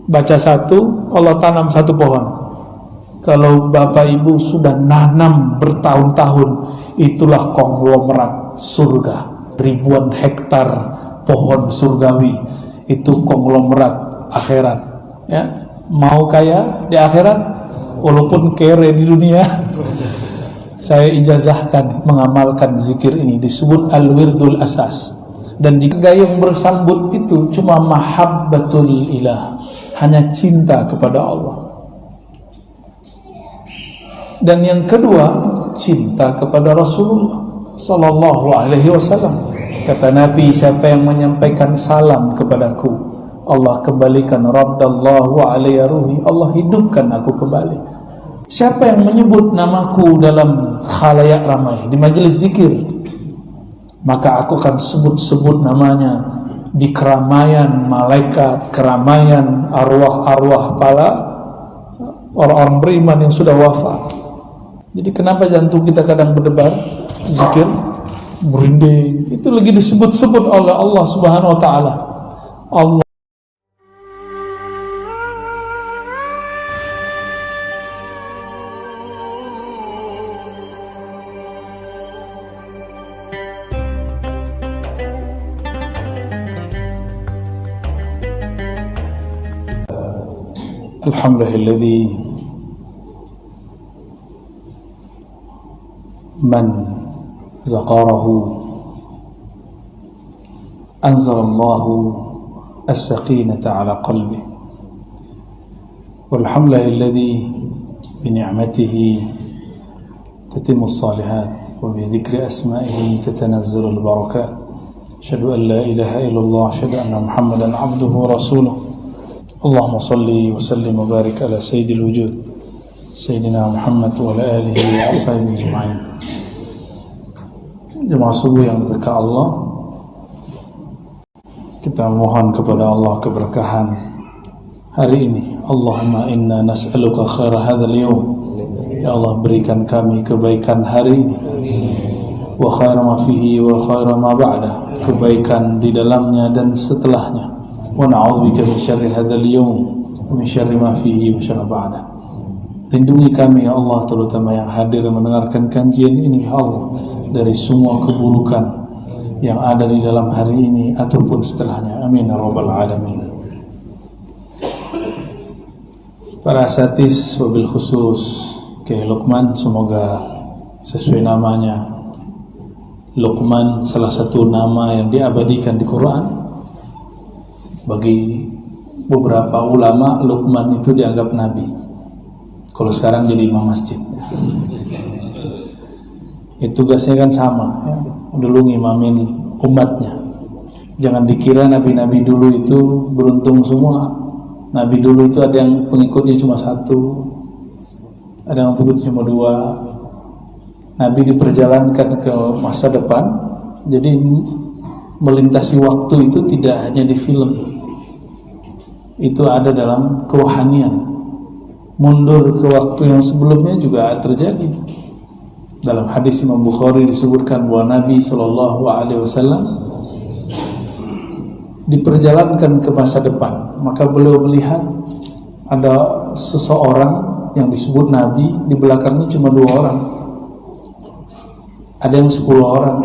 Baca satu, Allah tanam satu pohon. Kalau bapak ibu sudah nanam bertahun-tahun, itulah konglomerat surga. Ribuan hektar pohon surgawi, itu konglomerat akhirat. Ya, mau kaya di akhirat, walaupun kere di dunia. Saya ijazahkan mengamalkan zikir ini, disebut al-wirdul asas. Dan di gayung bersambut itu cuma mahabbatul ilah, hanya cinta kepada Allah. Dan yang kedua, cinta kepada Rasulullah sallallahu alaihi wasallam. Kata Nabi, siapa yang menyampaikan salam kepadaku, Allah kembalikan raddallahu alayya ruhi, Allah hidupkan aku kembali. Siapa yang menyebut namaku dalam khalayak ramai di majelis zikir, maka aku akan sebut-sebut namanya di keramaian malaikat, keramaian arwah-arwah para orang-orang beriman yang sudah wafat. Jadi kenapa jantung kita kadang berdebar zikir, merinding? Itu lagi disebut-sebut oleh Allah Subhanahu wa taala. Allah Alhamdulillahilladzi man zaqarahu anzalallahu as-sakinata ala qalbi walhamdulillahilladzi bi ni'matihi tatimmu as-salihat wa bi dhikri asma'ihi tatanazzalu al-barakat. Asyhadu an la ilaha illallah, asyhadu anna Muhammadan abduhu wa rasuluh. Allahumma salli wa sallim wa barik ala sayyidil wujud Sayyidina Muhammad wa ala alihi wa ashabihi ajma'in. Jemaah subuh yang berkah Allah, kita mohon kepada Allah keberkahan hari ini. Allahumma inna nas'aluka khaira hadzal yawm, ya Allah berikan kami kebaikan hari ini, wa khaira ma fihi wa khaira ma ba'da, kebaikan di dalamnya dan setelahnya. Wa na'udzubika min syarri hadzal yawm wa min syarri ma fihi wa syarri ba'da. Lindungi kami ya Allah, terutama yang hadir mendengarkan kajian ini ya Allah, dari semua keburukan yang ada di dalam hari ini ataupun setelahnya. Amin ya rabbal alamin. Para asatiz wabil khusus Kiai Luqman, semoga sesuai namanya. Luqman salah satu nama yang diabadikan di Quran. Bagi beberapa ulama, Luqman itu dianggap nabi. Kalau sekarang jadi imam masjid. Tugasnya kan sama, ya. Dulu ngimamin umatnya. Jangan dikira nabi-nabi dulu itu beruntung semua. Nabi dulu itu ada yang pengikutnya cuma satu, ada yang pengikutnya cuma dua. Nabi diperjalankan ke masa depan. Jadi melintasi waktu itu tidak hanya di film, itu ada dalam kerohanian. Mundur ke waktu yang sebelumnya juga terjadi. Dalam hadis Imam Bukhari disebutkan bahwa Nabi SAW diperjalankan ke masa depan, maka beliau melihat ada seseorang yang disebut Nabi, di belakangnya cuma 2 orang, ada yang 10 orang.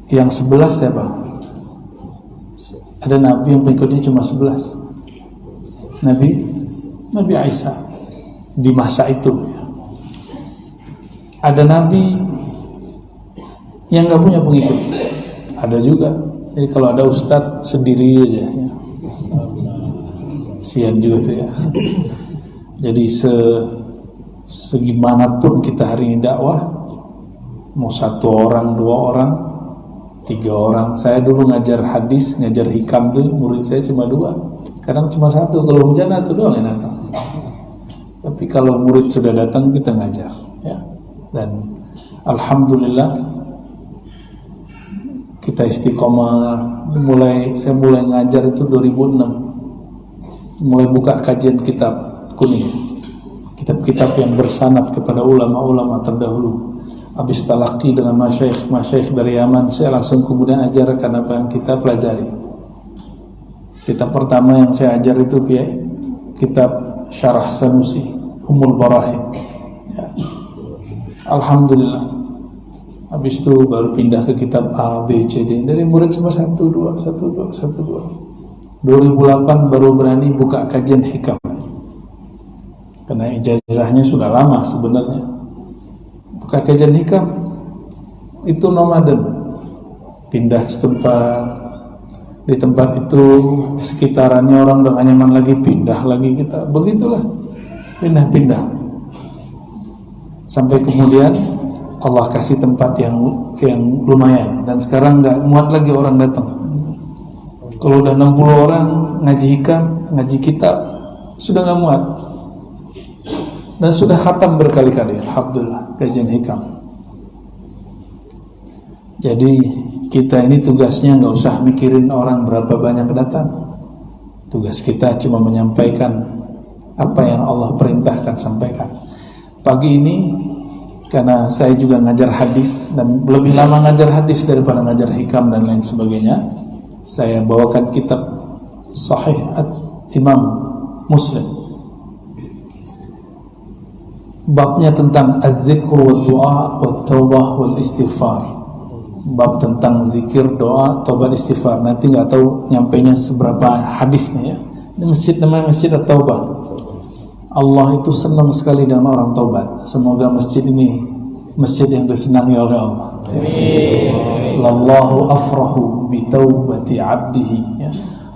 Yang 11 siapa? Ada Nabi yang pengikutnya cuma 11. Nabi Isa di masa itu. Ada Nabi yang gak punya pengikut, ada juga. Jadi kalau ada ustadz sendiri aja ya. Sian juga tuh ya. Jadi segimanapun kita hari ini dakwah, mau 1 orang, 2 orang, 3 orang. Saya dulu ngajar hadis, ngajar hikam tuh, murid saya cuma 2. Kadang cuma 1, kalau hujan itu doang yang datang. Tapi kalau murid sudah datang, kita ngajar ya. Dan alhamdulillah kita istiqomah. Saya mulai ngajar itu 2006. Mulai buka kajian kitab kuning, kitab-kitab yang bersanad kepada ulama-ulama terdahulu. Habis talaqi dengan masyaikh dari Yaman, saya langsung kemudian ajarkan apa yang kita pelajari. Kitab pertama yang saya ajar itu kitab Syarah Sanusi Ummul Barahim ya. Alhamdulillah. Habis itu baru pindah ke kitab A, B, C, D. Dari murid cuma 1, 2. 2008 baru berani buka kajian hikam. Karena ijazahnya sudah lama sebenarnya. Buka kajian hikam itu nomaden. Pindah setempat. Di tempat itu sekitarannya orang udah gak nyaman lagi, pindah lagi kita. Begitulah. Pindah-pindah. Sampai kemudian Allah kasih tempat yang lumayan, dan sekarang nggak muat lagi orang datang. Kalau udah 60 orang ngaji hikam, ngaji kitab, sudah nggak muat. Dan sudah khatam berkali-kali, alhamdulillah, kajian hikam. Jadi kita ini tugasnya nggak usah mikirin orang berapa banyak datang. Tugas kita cuma menyampaikan apa yang Allah perintahkan sampaikan. Pagi ini karena saya juga ngajar hadis dan lebih lama ngajar hadis daripada ngajar hikam dan lain sebagainya, saya bawakan kitab Sahih Imam Muslim. Babnya tentang az-zikr wa du'a wa taubah wal istighfar. Bab tentang zikir, doa, taubat, istighfar. Nanti nggak tahu nyampainya seberapa hadisnya ya. Ini masjid namanya Masjid At-Taubah. Allah itu senang sekali dengan orang taubat. Semoga masjid ini masjid yang disenangi oleh Allah. Wallahu afrahu bi taubati 'abdihi ya.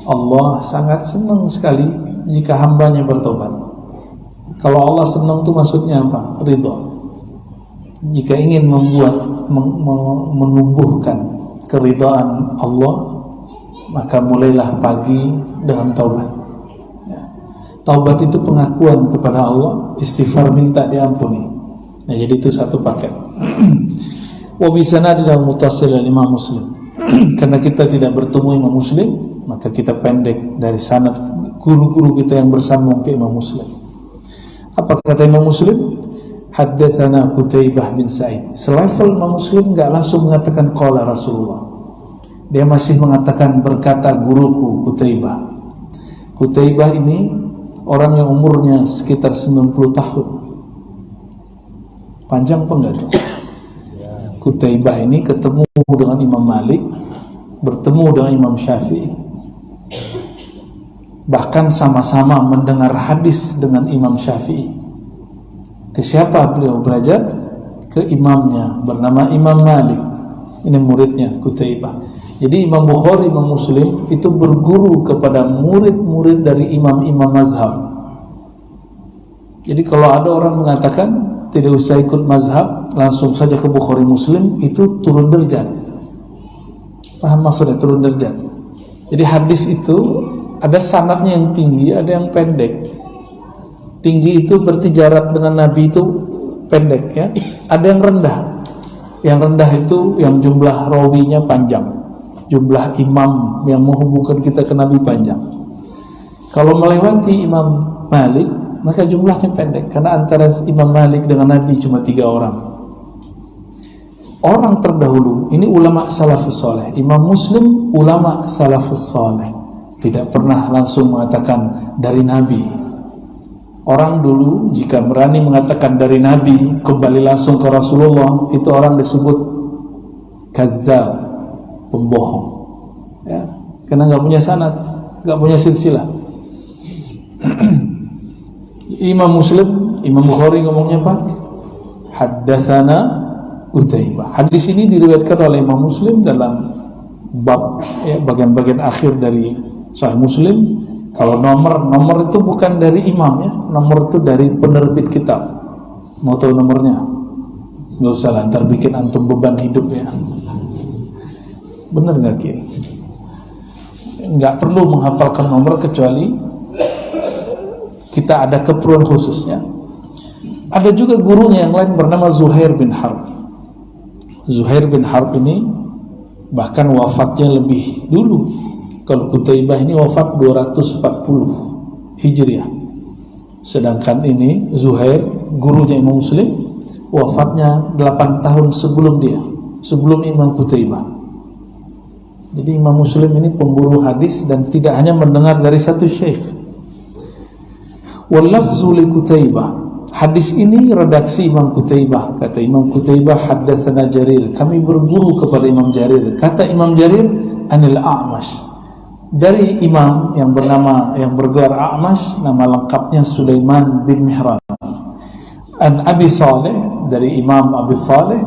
Allah sangat senang sekali jika hambanya bertobat. Kalau Allah senang itu maksudnya apa? Ridha. Jika ingin menumbuhkan keridhaan Allah, maka mulailah pagi dengan taubat. Taubat itu pengakuan kepada Allah, istighfar minta diampuni. Nah, jadi itu satu paket. Wa bi sanadil muttasil Imam Muslim. Karena kita tidak bertemu Imam Muslim, maka kita pendek dari sanad guru-guru kita yang bersambung ke Imam Muslim. Apa kata Imam Muslim? Haddatsana Qutaibah bin Sa'id. Selevel Imam Muslim enggak langsung mengatakan qala Rasulullah. Dia masih mengatakan berkata guruku Qutaibah. Qutaibah ini orang yang umurnya sekitar 90 tahun. Panjang apa enggak tuh? Qutaibah ini ketemu dengan Imam Malik, bertemu dengan Imam Syafi'i. Bahkan sama-sama mendengar hadis dengan Imam Syafi'i. Ke siapa beliau belajar? Ke imamnya bernama Imam Malik. Ini muridnya Qutaibah. Jadi Imam Bukhari, Imam Muslim itu berguru kepada murid-murid dari imam-imam mazhab. Jadi kalau ada orang mengatakan tidak usah ikut mazhab, langsung saja ke Bukhari Muslim, itu turun derajat. Paham maksudnya turun derajat? Jadi hadis itu ada sanadnya yang tinggi, ada yang pendek. Tinggi itu berarti jarak dengan Nabi itu pendek ya. Ada yang rendah. Yang rendah itu yang jumlah rawinya panjang, jumlah imam yang menghubungkan kita ke Nabi panjang. Kalau melewati Imam Malik, maka jumlahnya pendek. Karena antara Imam Malik dengan Nabi cuma 3 orang. Orang terdahulu, ini ulama salafus saleh. Imam Muslim ulama salafus saleh, tidak pernah langsung mengatakan dari Nabi. Orang dulu jika berani mengatakan dari Nabi kembali langsung ke Rasulullah, itu orang disebut kazzab, pembohong ya, karena nggak punya sanad, nggak punya silsilah. Imam Muslim, Imam Bukhari ngomongnya apa? Haddatsana Qutaibah. Hadis ini diriwayatkan oleh Imam Muslim dalam bab ya, bagian-bagian akhir dari Sahih Muslim. Kalau nomor itu bukan dari imam ya, nomor itu dari penerbit kitab. Mau tahu nomornya? Nggak usah lah, ntar bikin antum beban hidup ya. Bener nggak Ki? Nggak perlu menghafalkan nomor kecuali kita ada keperluan khususnya. Ada juga gurunya yang lain bernama Zuhair bin Harb. Zuhair bin Harb ini bahkan wafatnya lebih dulu. Kalau Qutaibah ini wafat 240 Hijriah. Sedangkan ini Zuhair, gurunya Imam Muslim, wafatnya 8 tahun sebelum dia, sebelum Imam Qutaibah. Jadi Imam Muslim ini pemburu hadis dan tidak hanya mendengar dari satu syekh. Wal lafzu li Qutaibah. Hadis ini redaksi Imam Qutaibah. Kata Imam Qutaibah, haddatsana Jarir, kami berguru kepada Imam Jarir. Kata Imam Jarir, anil A'mash, dari imam yang bergelar A'mash, nama lengkapnya Sulaiman bin Mihran. An Abi Saleh, dari Imam Abi Saleh.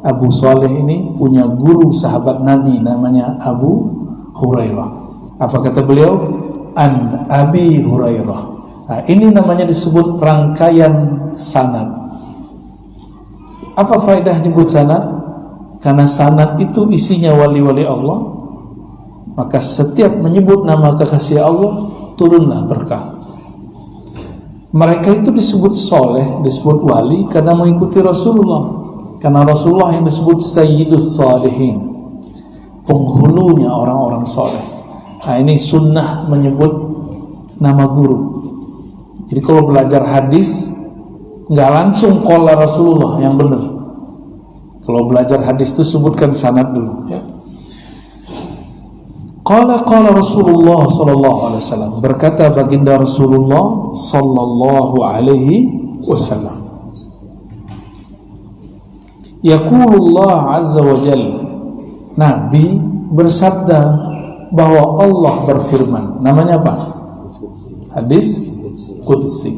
Abu Saleh ini punya guru sahabat Nabi namanya Abu Hurairah. Apa kata beliau? An Abi Hurairah. Nah, ini namanya disebut rangkaian sanad. Apa faedah nyebut sanad? Karena sanad itu isinya wali-wali Allah, maka setiap menyebut nama kekasih Allah turunlah berkah. Mereka itu disebut soleh, disebut wali karena mengikuti Rasulullah. Karena Rasulullah yang disebut Sayyidus Salihin, penghulunya orang-orang soleh. Nah, ini sunnah menyebut nama guru. Jadi kalau belajar hadis nggak langsung qala Rasulullah yang benar. Kalau belajar hadis itu sebutkan sanad dulu, ya. Qala Rasulullah sallallahu alaihi wasallam, berkata baginda Rasulullah sallallahu alaihi wasallam, yaqulullah azza wa jalla, Nabi bersabda bahwa Allah berfirman. Namanya apa? Hadis Qudsi.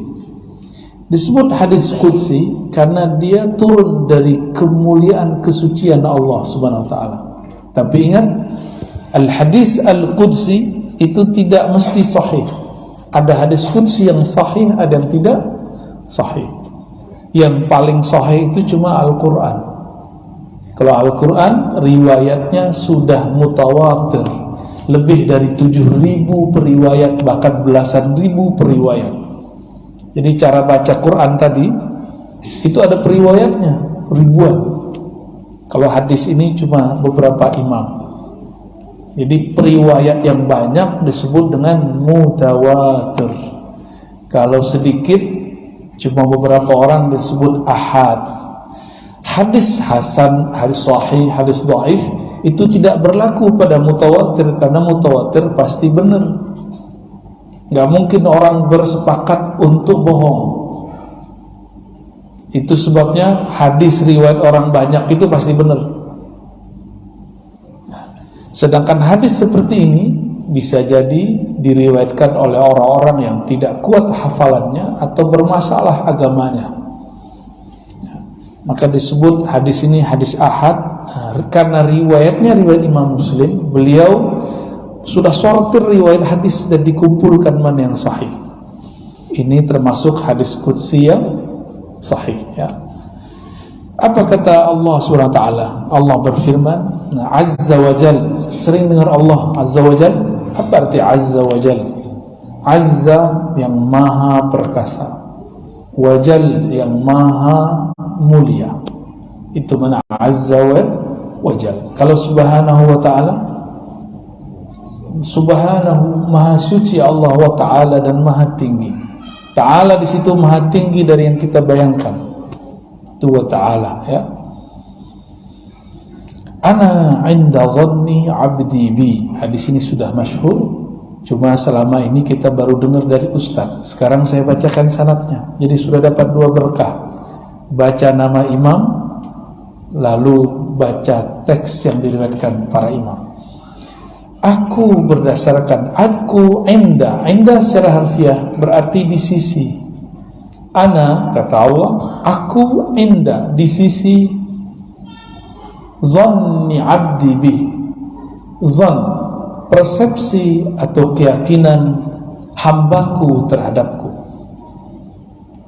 Disebut hadis Qudsi karena dia turun dari kemuliaan kesucian Allah subhanahu wa ta'ala. Tapi ingat, al-hadis al-Qudsi itu tidak mesti sahih. Ada hadis Qudsi yang sahih, ada yang tidak sahih. Yang paling sahih itu cuma Al-Quran. Kalau Al-Quran riwayatnya sudah mutawatir, lebih dari 7.000 periwayat, bahkan belasan ribu periwayat. Jadi cara baca Quran tadi itu ada periwayatnya ribuan. Kalau hadis ini cuma beberapa imam. Jadi periwayat yang banyak disebut dengan mutawatir. Kalau sedikit, cuma beberapa orang disebut ahad. Hadis hasan, hadis sahih, hadis dhaif itu tidak berlaku pada mutawatir, karena mutawatir pasti benar. Gak mungkin orang bersepakat untuk bohong. Itu sebabnya hadis riwayat orang banyak itu pasti benar. Sedangkan hadis seperti ini bisa jadi diriwayatkan oleh orang-orang yang tidak kuat hafalannya atau bermasalah agamanya. Maka disebut hadis ini hadis ahad, karena riwayatnya riwayat Imam Muslim. Beliau sudah sortir riwayat hadis dan dikumpulkan mana yang sahih. Ini termasuk hadis qudsi yang sahih, ya. Apa kata Allah SWT? Allah berfirman, Azza wa Jal. Sering dengar Allah Azza wa Jal. Apa arti Azza wa Jal? Azza yang maha perkasa, Wajal yang maha mulia. Itu mana Azza wa Jal. Kalau subhanahu wa ta'ala, subhanahu maha suci Allah wa ta'ala dan maha tinggi. Ta'ala di situ maha tinggi dari yang kita bayangkan. Itu wa ta'ala, ya. Ana inda dhanni abdi bi. Hadis ini sudah masyhur. Cuma selama ini kita baru dengar dari ustaz. Sekarang saya bacakan sanadnya. Jadi sudah dapat dua berkah. Baca nama imam, lalu baca teks yang diriwayatkan para imam. Aku berdasarkan, aku inda secara harfiah berarti di sisi. Ana, kata Allah, aku inda di sisi zanni abdi bih. Zan, persepsi atau keyakinan hambaku terhadapku.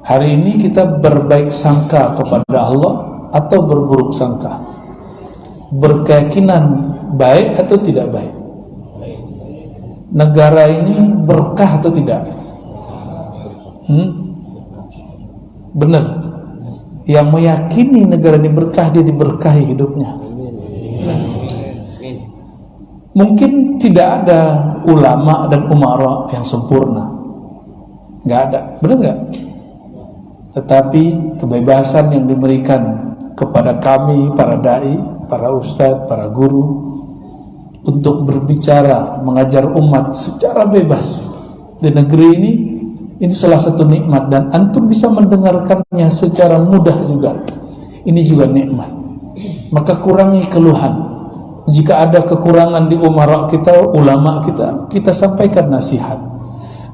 Hari ini kita berbaik sangka kepada Allah atau berburuk sangka? Berkeyakinan baik atau tidak baik? Negara ini berkah atau tidak? Benar. Yang meyakini negara ini berkah, dia diberkahi hidupnya. Mungkin tidak ada ulama dan umara yang sempurna, nggak ada, benar nggak? Tetapi kebebasan yang diberikan kepada kami, para dai, para ustadz, para guru, untuk berbicara, mengajar umat secara bebas di negeri ini, itu salah satu nikmat, dan antum bisa mendengarkannya secara mudah juga. Ini juga nikmat. Maka kurangi keluhan. Jika ada kekurangan di umara kita, ulama kita, kita sampaikan nasihat.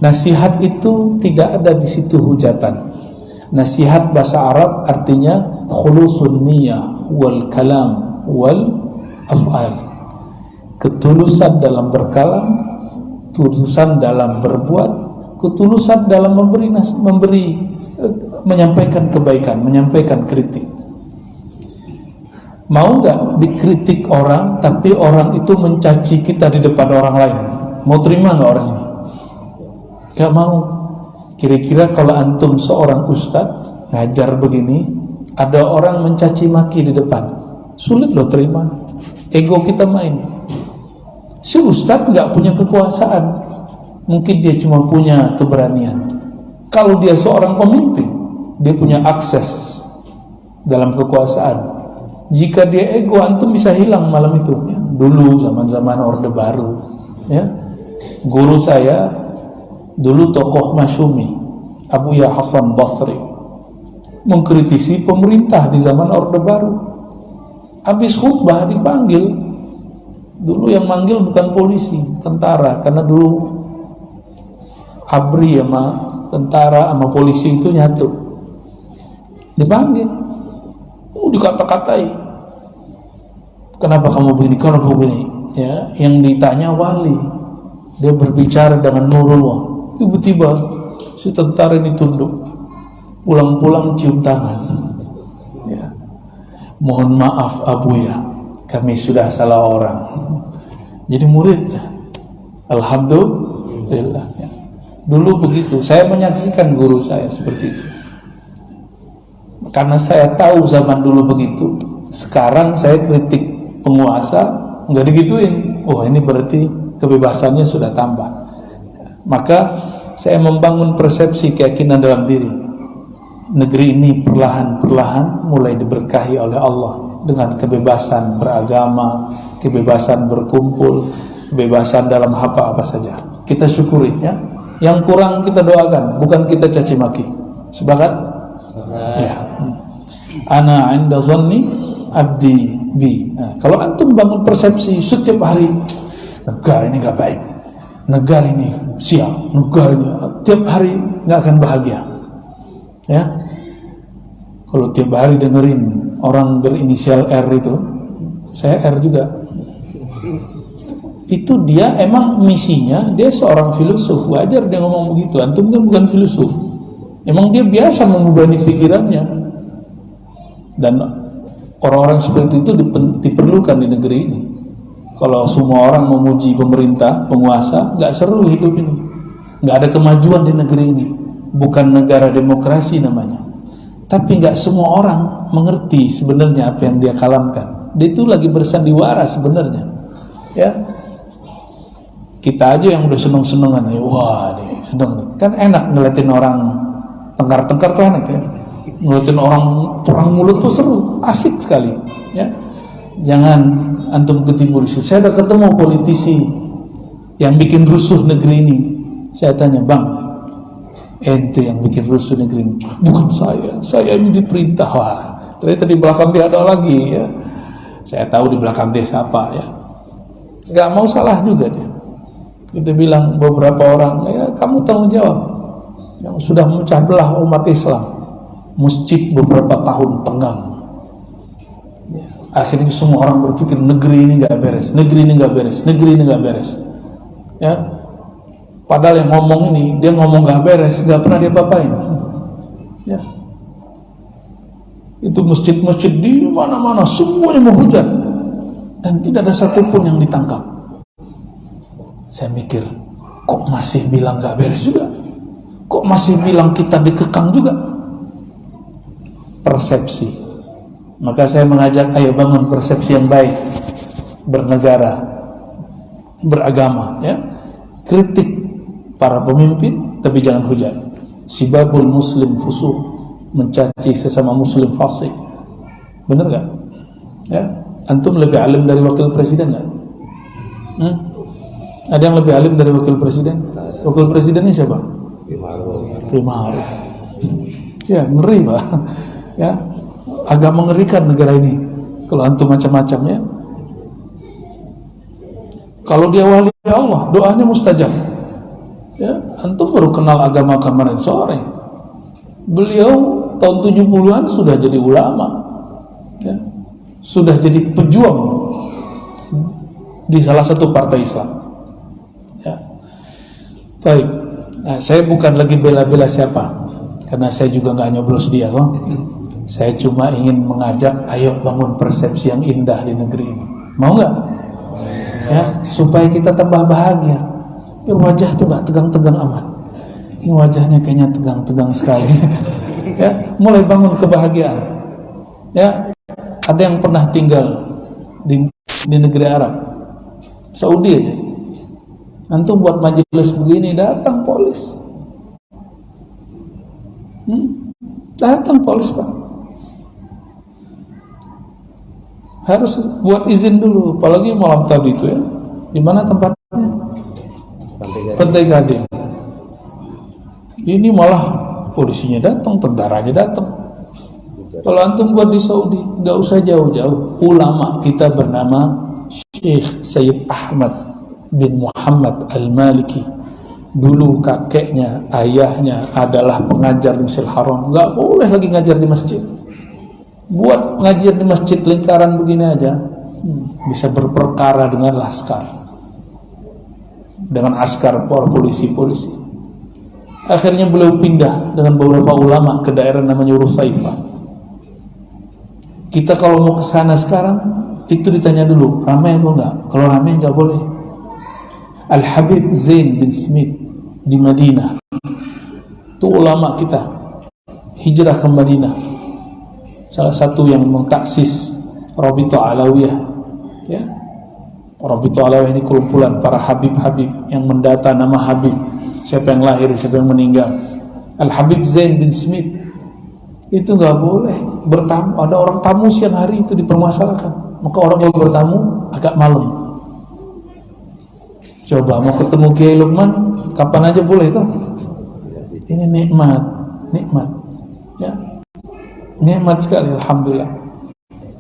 Nasihat itu tidak ada di situ hujatan. Nasihat bahasa Arab artinya khulusun niyah wal kalam wal af'al. Ketulusan dalam berkalam, ketulusan dalam berbuat, ketulusan dalam menyampaikan kebaikan, menyampaikan kritik. Mau nggak dikritik orang, tapi orang itu mencaci kita di depan orang lain? Mau terima nggak orang ini? Gak mau. Kira-kira kalau antum seorang ustadz ngajar begini, ada orang mencaci maki di depan, sulit loh terima. Ego kita main. Si ustadz nggak punya kekuasaan, mungkin dia cuma punya keberanian. Kalau dia seorang pemimpin, dia punya akses dalam kekuasaan. Jika dia ego, antum bisa hilang malam itu. Ya. Dulu zaman-zaman Orde Baru, ya, guru saya dulu tokoh masyumi, Abuya Hasan Basri, mengkritisi pemerintah di zaman Orde Baru. Habis khutbah dipanggil. Dulu yang manggil bukan polisi, tentara, karena dulu ABRI sama tentara sama polisi itu nyatu. Dipanggil, dikata-katai. Kenapa kamu begini? Kenapa begini? Ya, yang ditanya wali, dia berbicara dengan nurullah. Tiba-tiba si tentara ini tunduk, pulang-pulang cium tangan. Ya. Mohon maaf Abuya, kami sudah salah orang. Jadi murid, alhamdulillah. Ya. Dulu begitu, saya menyaksikan guru saya seperti itu. Karena saya tahu zaman dulu begitu. Sekarang saya kritik penguasa, nggak digituin. Oh, ini berarti kebebasannya sudah tambah. Maka saya membangun persepsi keyakinan dalam diri. Negeri ini perlahan-perlahan mulai diberkahi oleh Allah dengan kebebasan beragama, kebebasan berkumpul, kebebasan dalam apa saja. Kita syukuri ya. Yang kurang kita doakan, bukan kita caci maki. Sepakat? Ya. Ana 'inda zanni abdi bi. Nah, kalau antum bangun persepsi setiap hari, negara ini gak baik, negara ini sial, negara ini, tiap hari gak akan bahagia. Ya. Kalau tiap hari dengerin orang berinisial R itu, saya R juga. Itu dia emang misinya, dia seorang filosof, wajar dia ngomong begitu. Antum kan bukan filosof. Emang dia biasa mengubani pikirannya. Dan orang-orang seperti itu diperlukan di negeri ini. Kalau semua orang memuji pemerintah, penguasa, gak seru hidup ini. Gak ada kemajuan di negeri ini. Bukan negara demokrasi namanya. Tapi gak semua orang mengerti sebenarnya apa yang dia kalamkan. Dia itu lagi bersandiwara sebenarnya. Ya. Kita aja yang udah seneng-senengan ya, wah nih seneng nih. Kan enak ngeliatin orang tengkar-tengkar tuh enak ya. Ngeliatin orang perang mulut tuh seru, asik sekali ya. Jangan antum ketipu di situ. Saya udah ketemu politisi yang bikin rusuh negeri ini. Saya tanya, "Bang, ente yang bikin rusuh negeri ini?" "Bukan saya ini diperintah." Wah, ternyata di belakang dia ada lagi ya. Saya tahu di belakang dia siapa ya. Gak mau salah juga dia. Kita bilang beberapa orang, ya kamu tanggung jawab yang sudah memecah belah umat Islam. Masjid beberapa tahun tenggang ya. Akhirnya semua orang berpikir negeri ini gak beres, negeri ini gak beres, negeri ini gak beres ya. Padahal yang ngomong ini, dia ngomong gak beres, gak pernah dia papain ya. Itu masjid-masjid di mana-mana semuanya menghujat dan tidak ada satupun yang ditangkap. Saya mikir, kok masih bilang gak beres juga? Kok masih bilang kita dikekang juga? Persepsi. Maka saya mengajak, ayo bangun persepsi yang baik, bernegara, beragama ya. Kritik para pemimpin, tapi jangan hujat. Sibabul muslim fusuq, mencaci sesama muslim fasik. Bener gak? Ya, antum lebih alim dari wakil presiden gak? Ada yang lebih alim dari wakil presiden? Wakil presidennya siapa? Kiai Ma'ruf. Ya, ngeri Pak. Ya, agak mengerikan negara ini kalau antum macam-macam ya. Kalau dia wali Allah, doanya mustajab. Ya, antum baru kenal agama kemarin sore. Beliau tahun 70-an sudah jadi ulama. Ya, sudah jadi pejuang di salah satu partai Islam. Ya. Baik. Nah, saya bukan lagi bela-bela siapa, karena saya juga nggak nyoblos dia, kok. Saya cuma ingin mengajak, ayo bangun persepsi yang indah di negeri ini. Mau nggak? Ya, supaya kita tambah bahagia. Biar wajah tuh nggak tegang-tegang amat. Ini wajahnya kayaknya tegang-tegang sekali. Ya, mulai bangun kebahagiaan. Ya, ada yang pernah tinggal di negeri Arab, Saudi aja. Antum buat majelis begini datang polis. Datang polis Pak. Harus buat izin dulu, apalagi malam tadi itu ya. Di mana tempatnya? Pantai Gading. Ini malah polisinya datang, tentaranya datang. Kalau antum buat di Saudi, nggak usah jauh-jauh. Ulama kita bernama Syekh Sayyid Ahmad bin Muhammad Al-Maliki. Dulu kakeknya, ayahnya adalah pengajar di Masjidil Haram. Nggak boleh lagi ngajar di masjid. Buat ngajar di masjid lingkaran begini aja, bisa berperkara dengan laskar, dengan askar para polisi-polisi. Akhirnya beliau pindah dengan beberapa ulama ke daerah namanya Rusaifa. Kita kalau mau ke sana sekarang, itu ditanya dulu, ramai atau enggak? Kalau ramai enggak boleh. Al-Habib Zain bin Smith di Madinah, itu ulama kita, hijrah ke Madinah, salah satu yang mentaksis Rabithah Alawiyah. Ya, Rabithah Alawiyah ini kumpulan para habib-habib yang mendata nama habib, siapa yang lahir, siapa yang meninggal. Al-Habib Zain bin Smith itu nggak boleh bertamu. Ada orang tamu siang hari itu dipermasalahkan, maka orang kalau bertamu agak malam. Coba mau ketemu Kiai Lukman kapan aja boleh itu. Ini nikmat, ya, nikmat sekali, alhamdulillah.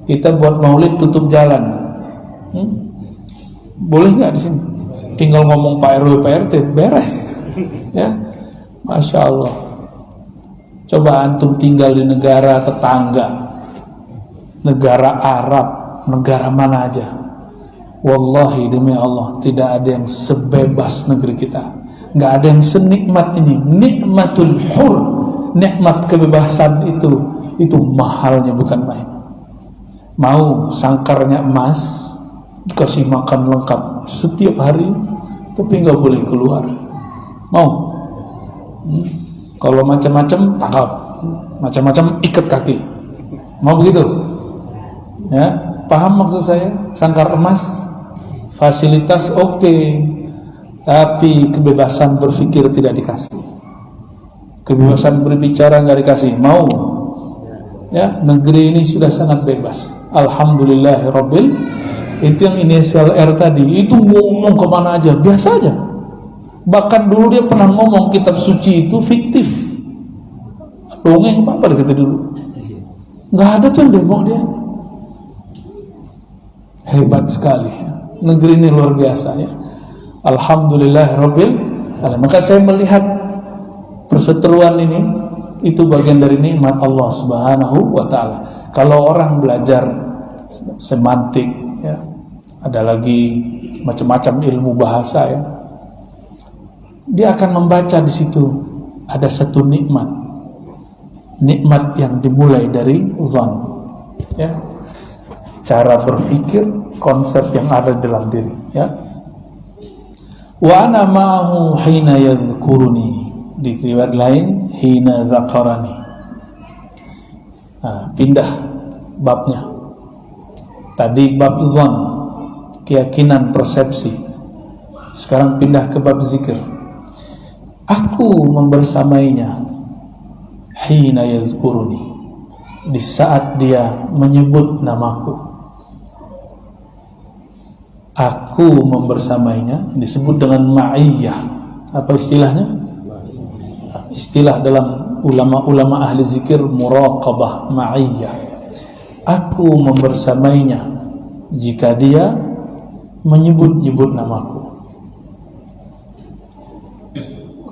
Kita buat maulid tutup jalan, boleh nggak di sini? Tinggal ngomong Pak RW Pak RT beres, ya, masya Allah. Coba antum tinggal di negara tetangga, negara Arab, negara mana aja. Wallahi demi Allah, tidak ada yang sebebas negeri kita. Nggak ada yang senikmat ini. Nikmatul hur, nikmat kebebasan itu mahalnya bukan main. Mau sangkarnya emas, dikasih makan lengkap setiap hari, tapi nggak boleh keluar. Mau? Kalau macam-macam tangkap, macam-macam ikat kaki. Mau begitu? Ya, paham maksud saya? Sangkar emas, fasilitas oke, tapi kebebasan berpikir tidak dikasih, kebebasan berbicara nggak dikasih. Mau? Ya, negeri ini sudah sangat bebas. Alhamdulillahirabbil. Itu yang inisial R tadi, itu ngomong kemana aja, biasa aja. Bahkan dulu dia pernah ngomong kitab suci itu fiktif, dongeng apa kata dulu. Nggak ada tuh yang demo dia. Hebat sekali ya. Negeri ini luar biasa ya. Alhamdulillahirabbil alamin. Maka saya melihat perseteruan ini itu bagian dari nikmat Allah Subhanahu wa taala. Kalau orang belajar semantik ya, ada lagi macam-macam ilmu bahasa ya, dia akan membaca di situ ada satu nikmat yang dimulai dari zon, ya, cara berpikir, konsep yang ada dalam diri, ya. Wa ana ma'ahu hina yadhkuruni, di riwayat lain hina dzakarani. Nah, pindah babnya. Tadi bab zon, keyakinan, persepsi. Sekarang pindah ke bab zikir. Aku membersamainya hina yazkuruni, di saat dia menyebut namaku. Aku membersamainya, disebut dengan ma'iyah. Apa istilahnya? Istilah dalam ulama-ulama ahli zikir, muraqabah, ma'iyah. Aku membersamainya jika dia menyebut-nyebut namaku.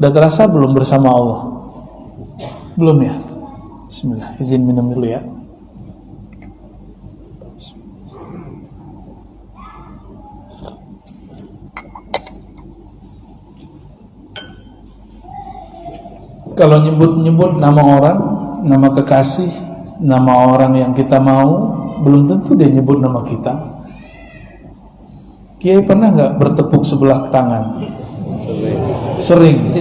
Udah terasa belum bersama Allah? Belum ya? Bismillah, izin minum dulu ya. Kalau nyebut-nyebut nama orang, nama kekasih, nama orang yang kita mau, belum tentu dia nyebut nama kita. Kiai pernah nggak bertepuk sebelah tangan? Sering.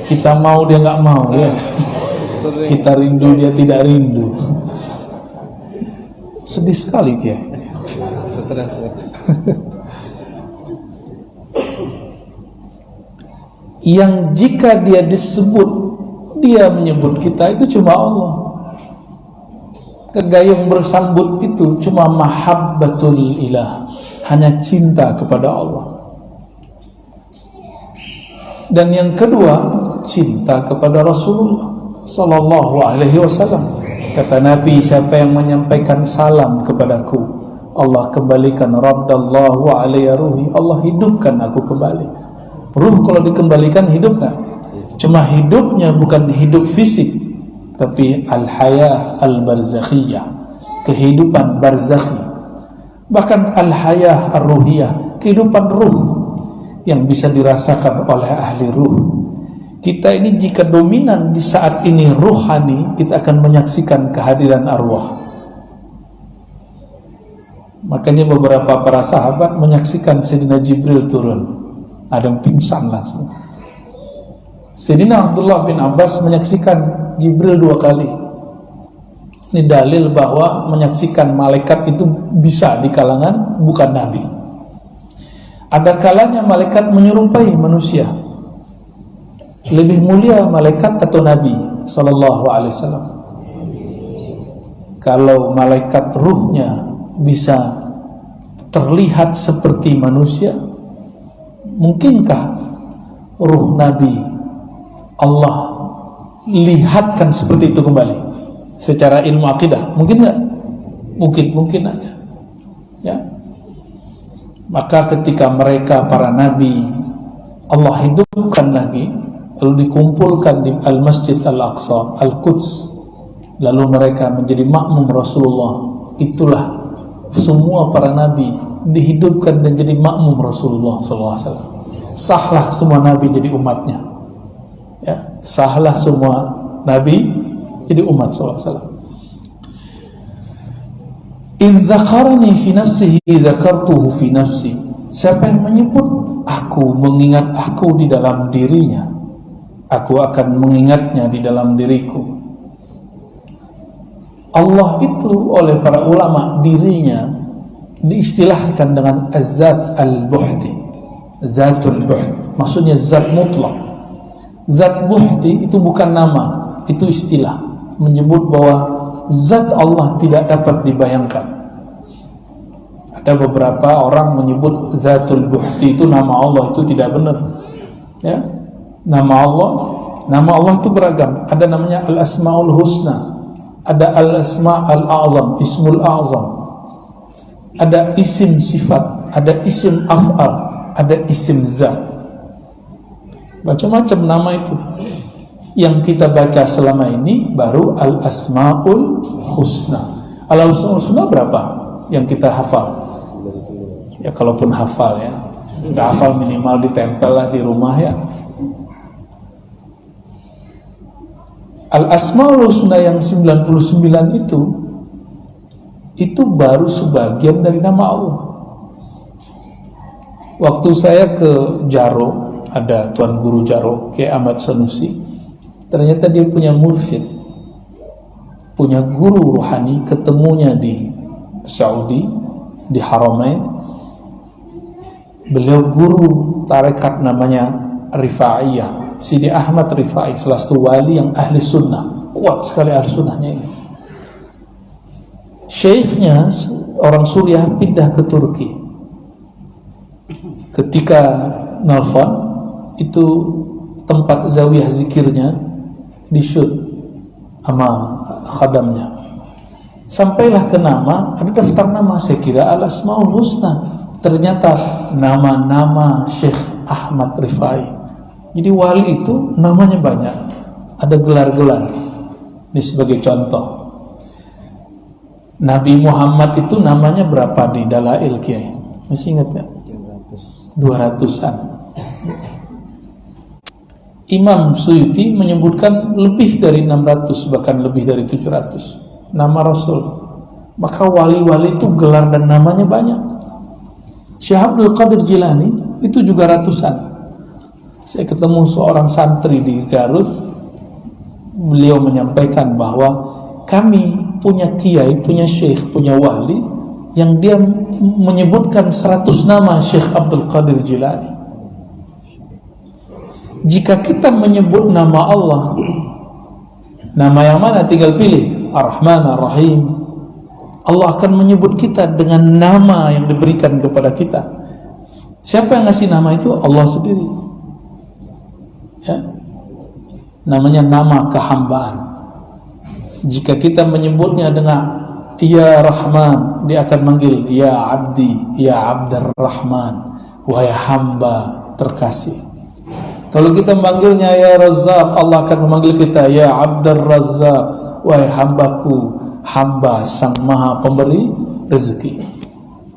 Kita mau dia nggak mau ya. Kita rindu dia tidak rindu. Sedih sekali Kiai. Stres. Yang jika dia disebut, dia menyebut kita, itu cuma Allah. Kegayung bersambut itu cuma mahabbatul ilah, hanya cinta kepada Allah. Dan yang kedua, cinta kepada Rasulullah sallallahu alaihi wasallam. Kata Nabi, siapa yang menyampaikan salam kepadaku, Allah kembalikan raddallahu alaiya ruhi, Allah hidupkan aku kembali. Ruh kalau dikembalikan hidup gak? Cuma hidupnya bukan hidup fisik, tapi al-hayah al-barzakhiyah, kehidupan barzakhi. Bahkan al-hayah ar-ruhiyah, kehidupan ruh yang bisa dirasakan oleh ahli ruh. Kita ini jika dominan di saat ini ruhani, kita akan menyaksikan kehadiran arwah. Makanya beberapa para sahabat menyaksikan Sayyidina Jibril turun, ada yang pingsan langsung. Sayyidina Abdullah bin Abbas menyaksikan Jibril 2 kali. Ini dalil bahwa menyaksikan malaikat itu bisa di kalangan bukan nabi. Ada kalanya malaikat menyerupai manusia. Lebih mulia malaikat atau nabi sallallahu alaihi wasallam? Kalau malaikat ruhnya bisa terlihat seperti manusia, mungkinkah ruh Nabi Allah lihatkan seperti itu kembali secara ilmu akidah? Mungkin nggak? Mungkin aja ya. Maka ketika mereka para nabi Allah hidupkan lagi, lalu dikumpulkan di Al-Masjid Al-Aqsa, Al-Quds, lalu mereka menjadi makmum Rasulullah, itulah semua para nabi dihidupkan dan jadi makmum Rasulullah SAW. Sahlah semua nabi jadi umatnya ya, sahlah semua nabi jadi umat SAW. In dzakarani fi nafsihi dzakartuhu fi nafsi. Siapa yang menyebut aku, mengingat aku di dalam dirinya, aku akan mengingatnya di dalam diriku. Allah itu oleh para ulama dirinya diistilahkan dengan az-zat al-buhti, zatul buht, maksudnya zat mutlak. Zat buhti itu bukan nama, itu istilah menyebut bahwa zat Allah tidak dapat dibayangkan. Ada beberapa orang menyebut zatul buhti itu nama Allah, itu tidak benar ya. Nama Allah itu beragam. Ada namanya al-asmaul husna, ada al-asma al-a'zam, ismul a'zam, ada isim sifat, ada isim af'al, ada isim zat. Macam-macam nama itu. Yang kita baca selama ini baru al-asmaul husna. Al-asmaul husna berapa yang kita hafal? Ya kalaupun hafal ya, nggak hafal minimal ditempel lah di rumah ya. Al-asmaul husna yang 99 itu baru sebagian dari nama Allah. Waktu saya ke Jaro, ada Tuan Guru Jaro, Kiai Ahmad Sanusi. Ternyata dia punya mursyid, punya guru rohani, ketemunya di Saudi, di Haramain. Beliau guru tarekat namanya Rifaiyah, Sidi Ahmad Rifai, salah satu wali yang ahli sunnah, kuat sekali ahli sunnahnya ini. Syekhnya orang Suriah pindah ke Turki, ketika nelfon itu tempat zawiyah zikirnya di-shoot sama khadamnya. Sampailah ke nama, ada daftar nama, saya kira Al-Asmaul Husna, ternyata nama-nama Syekh Ahmad Rifai. Jadi wali itu namanya banyak, ada gelar-gelar. Ini sebagai contoh, Nabi Muhammad itu namanya berapa di Dalail Kiai? Masih ingat ya? 200-an. Imam Suyuti menyebutkan lebih dari 600, bahkan lebih dari 700 nama Rasul. Maka wali-wali itu gelar dan namanya banyak. Syekh Abdul Qadir Jilani itu juga ratusan. Saya ketemu seorang santri di Garut, beliau menyampaikan bahwa kami punya kiai, punya syekh, punya wali yang dia menyebutkan 100 nama Syekh Abdul Qadir Jilani. Jika kita menyebut nama Allah, nama yang mana tinggal pilih, Ar-Rahman, Ar-Rahim, Allah akan menyebut kita dengan nama yang diberikan kepada kita. Siapa yang ngasih nama itu? Allah sendiri ya. Namanya nama kehambaan. Jika kita menyebutnya dengan Ya Rahman, dia akan manggil Ya Abdi, Ya Abdur Rahman, wahai hamba terkasih. Kalau kita memanggilnya Ya Razzaq, Allah akan memanggil kita Ya Abdur Razzaq, wahai hambaku, hamba sang maha pemberi rezeki.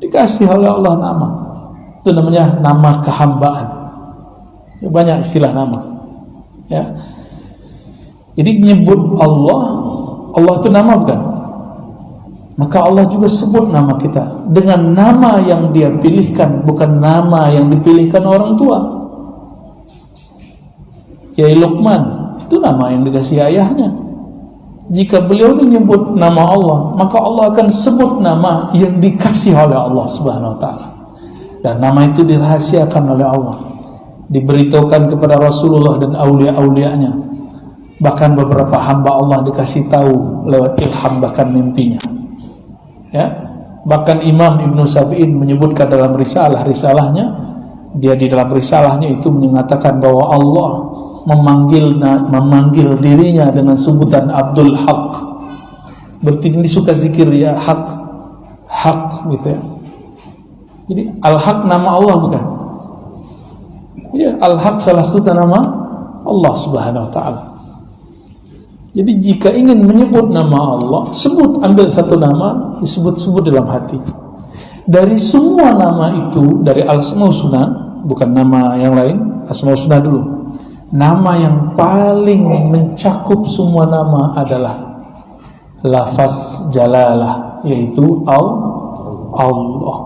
Dikasih oleh Allah nama, itu namanya nama kehambaan ya, banyak istilah nama ya. Jadi menyebut Allah, Allah itu nama bukan? Maka Allah juga sebut nama kita dengan nama yang dia pilihkan, bukan nama yang dipilihkan orang tua. Kiai Luqman itu nama yang dikasih ayahnya. Jika beliau menyebut nama Allah, maka Allah akan sebut nama yang dikasih oleh Allah Subhanahu wa taala. Dan nama itu dirahasiakan oleh Allah, diberitahukan kepada Rasulullah dan aulia-aulianya. Bahkan beberapa hamba Allah dikasih tahu lewat ilham, bahkan mimpinya. Ya, bahkan Imam Ibnu Sabi'in menyebutkan dalam risalahnya, dia di dalam risalahnya itu menyatakan bahwa Allah memanggil dirinya dengan sebutan Abdul Haq. Berarti ini suka zikir ya, hak gitu ya. Jadi Al-Haq nama Allah bukan? Ya, Al-Haq salah satu nama Allah Subhanahu wa taala. Jadi jika ingin menyebut nama Allah, ambil satu nama, disebut-sebut dalam hati. Dari semua nama itu, dari Al-Asmaul Husna, bukan nama yang lain, Asmaul Husna dulu. Nama yang paling mencakup semua nama adalah lafaz jalalah, yaitu Allah.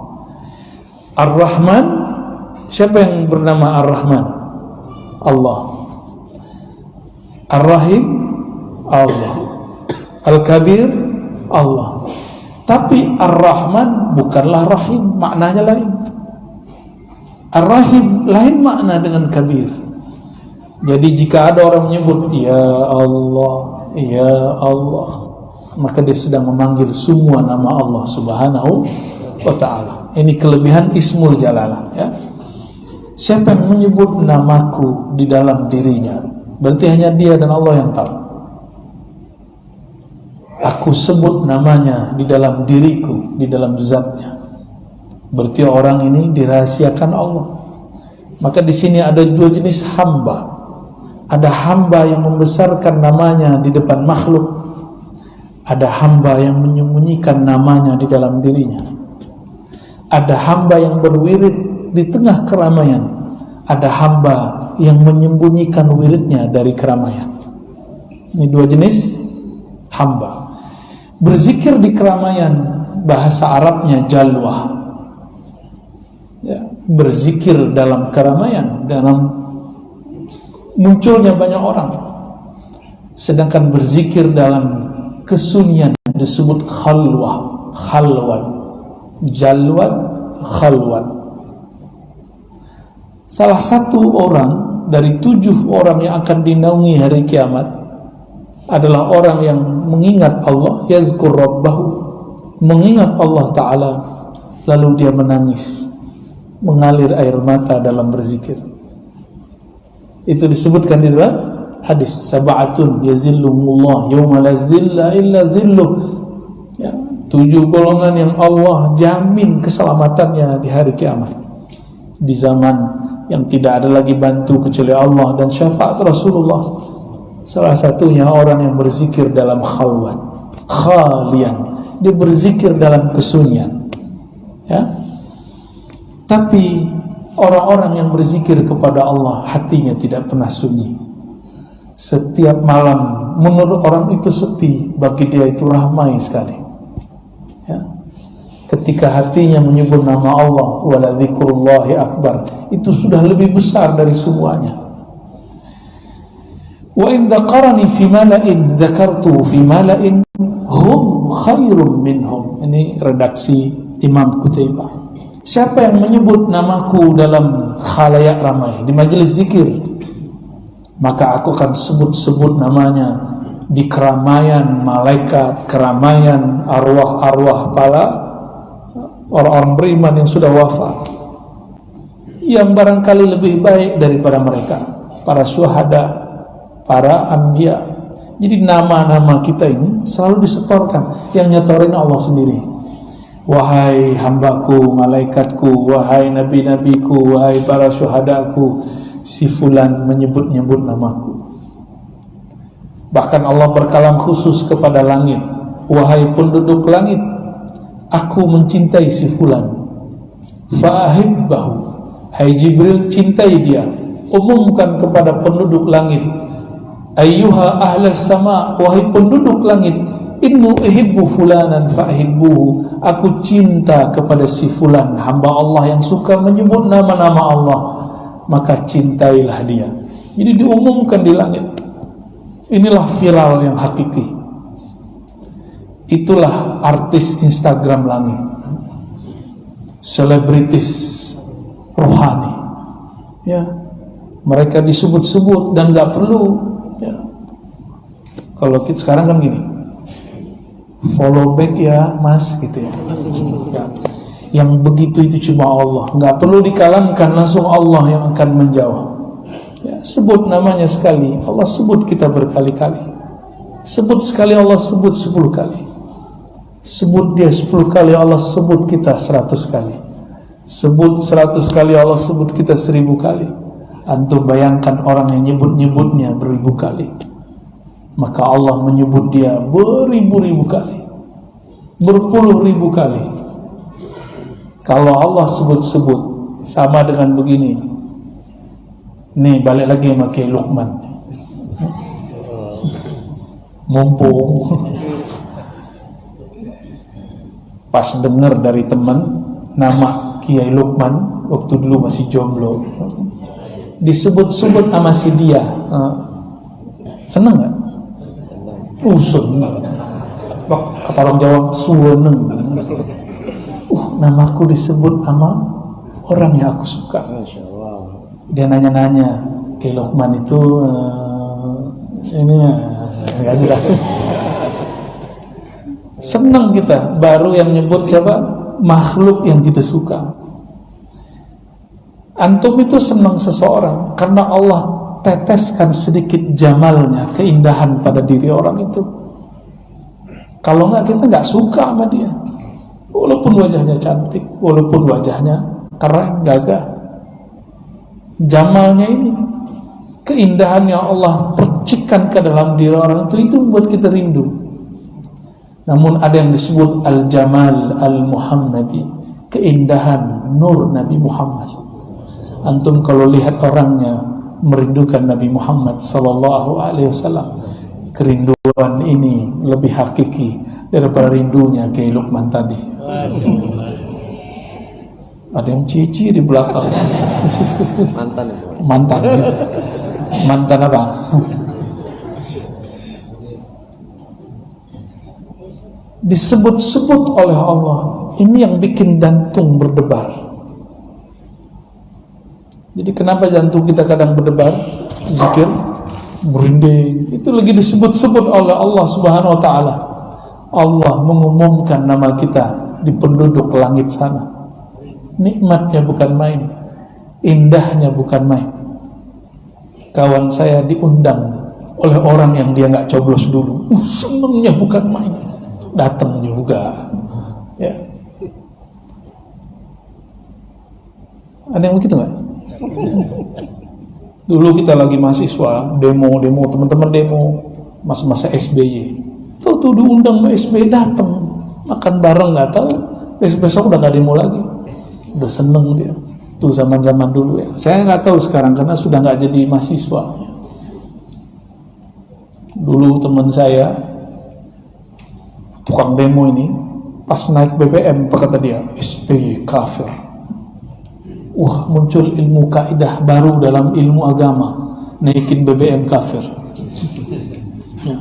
Ar-Rahman, siapa yang bernama Ar-Rahman? Allah. Ar-Rahim, Allah. Al-Kabir, Allah. Tapi Ar-Rahman bukanlah Rahim, maknanya lain. Ar-Rahim lain makna dengan Kabir. Jadi jika ada orang menyebut Ya Allah, Ya Allah, maka dia sedang memanggil semua nama Allah Subhanahu wa ta'ala. Ini kelebihan Ismul Jalalah ya. Siapa yang menyebut namaku di dalam dirinya, berarti hanya dia dan Allah yang tahu. Aku sebut namanya di dalam diriku, di dalam zatnya, berarti orang ini dirahasiakan Allah. Maka di sini ada dua jenis hamba. Ada hamba yang membesarkan namanya di depan makhluk, ada hamba yang menyembunyikan namanya di dalam dirinya. Ada hamba yang berwirid di tengah keramaian, ada hamba yang menyembunyikan wiridnya dari keramaian. Ini dua jenis hamba. Berzikir di keramaian, bahasa Arabnya jalwah ya, berzikir dalam keramaian, dalam munculnya banyak orang. Sedangkan berzikir dalam kesunyian disebut khalwat, jalwat, khalwat. Salah satu orang dari 7 orang yang akan dinaungi hari kiamat adalah orang yang mengingat Allah, yazkur rabbahu, mengingat Allah Ta'ala, lalu dia menangis. mengalir air mata dalam berzikir. Itu disebutkan di dalam hadis, sab'atun yazilluhumullah yauma la zilla illa zilluh. Ya, 7 golongan yang Allah jamin keselamatannya di hari kiamat, di zaman yang tidak ada lagi bantu kecuali Allah dan syafaat Rasulullah. Salah satunya orang yang berzikir dalam khalwat, khalian, dia berzikir dalam kesunyian. Ya. Tapi orang-orang yang berzikir kepada Allah, hatinya tidak pernah sunyi. Setiap malam menurut orang itu sepi, bagi dia itu ramai sekali. Ya. Ketika hatinya menyebut nama Allah, wala dzikrullahi akbar, itu sudah lebih besar dari semuanya. Wa in dzaqarani fi mala'in dzakartu fi mala'in hum khairum minhum. Ini redaksi Imam Qutaibah. Siapa yang menyebut namaku dalam khalayak ramai, di majelis zikir, maka aku akan sebut-sebut namanya di keramaian malaikat, keramaian arwah-arwah para orang-orang beriman yang sudah wafat, yang barangkali lebih baik daripada mereka, para syuhada, para anbiya. Jadi nama-nama kita ini selalu disetorkan, yang nyetorin Allah sendiri. Wahai hambaku, malaikatku, wahai nabi-nabiku, wahai para syuhadaku, si fulan menyebut-nyebut namaku. Bahkan Allah berkalam khusus kepada langit, wahai penduduk langit, aku mencintai si fulan, fa'ahibbahu. Hai Jibril, cintai dia. Umumkan kepada penduduk langit, ayyuha ahlas sama, wahai penduduk langit, inni uhibbu fulanan fa'ahibbuhu. Aku cinta kepada si fulan, hamba Allah yang suka menyebut nama-nama Allah, maka cintailah dia. Jadi diumumkan di langit. Inilah viral yang hakiki. Itulah artis Instagram langit, selebritis rohani. Ya, mereka disebut-sebut dan nggak perlu. Ya. Kalau kita sekarang kan gini, follow back ya mas, gitu ya. Yang begitu itu cuma Allah, nggak perlu dikalamkan, langsung Allah yang akan menjawab. Ya, sebut namanya sekali, Allah sebut kita berkali-kali. Sebut sekali, Allah sebut 10 kali. Sebut dia 10 kali, Allah sebut kita 100 kali. Sebut 100 kali, Allah sebut kita 1000 kali. Antum bayangkan orang yang nyebut-nyebutnya beribu kali, maka Allah menyebut dia beribu-ribu kali, berpuluh-ribu kali. Kalau Allah sebut-sebut, sama dengan begini. Nih balik lagi sama Kiai Luqman, mumpung pas dengar dari teman nama Kiai Luqman waktu dulu masih jomblo, disebut-sebut sama si dia, seneng gak? Seneng. Kata orang Jawa, suweneng. Namaku disebut sama orang yang aku suka. Dia nanya-nanya, Kiai Luqman itu ini gak jelas. Seneng kita, baru yang nyebut siapa? Makhluk yang kita suka. Antum itu senang seseorang karena Allah teteskan sedikit jamalnya, keindahan pada diri orang itu. Kalau enggak, kita enggak suka sama dia, walaupun wajahnya cantik, walaupun wajahnya keren, gagah. Jamalnya ini, keindahan yang Allah percikkan ke dalam diri orang itu membuat kita rindu. Namun ada yang disebut al-jamal al-muhammadi, keindahan nur Nabi Muhammad. Antum kalau lihat orangnya merindukan Nabi Muhammad sallallahu alaihi wasallam, kerinduan ini lebih hakiki daripada rindunya Kiai Luqman tadi. Ada yang cici di belakang. Mantan itu. Mantan. Ya. Mantan apa? Disebut-sebut oleh Allah. Ini yang bikin jantung berdebar. Jadi kenapa jantung kita kadang berdebar? Zikir, merinding. Itu lagi disebut-sebut oleh Allah Subhanahu wa taala. Allah mengumumkan nama kita di penduduk langit sana. Nikmatnya bukan main, indahnya bukan main. Kawan saya diundang oleh orang yang dia nggak coblos dulu, senengnya bukan main, datang juga. Ya. Ada yang begitu nggak? Dulu kita lagi mahasiswa, demo teman-teman demo masa-masa SBY. Tuh diundang SBY, datang makan bareng, nggak tahu besok udah nggak demo lagi, udah seneng dia. Tuh zaman-zaman dulu ya. Saya nggak tahu sekarang karena sudah nggak jadi mahasiswa. Dulu teman saya tukang demo ini pas naik BBM, apa kata dia? SBY kafir. Wah, muncul ilmu kaidah baru dalam ilmu agama, naikin BBM kafir. Ya.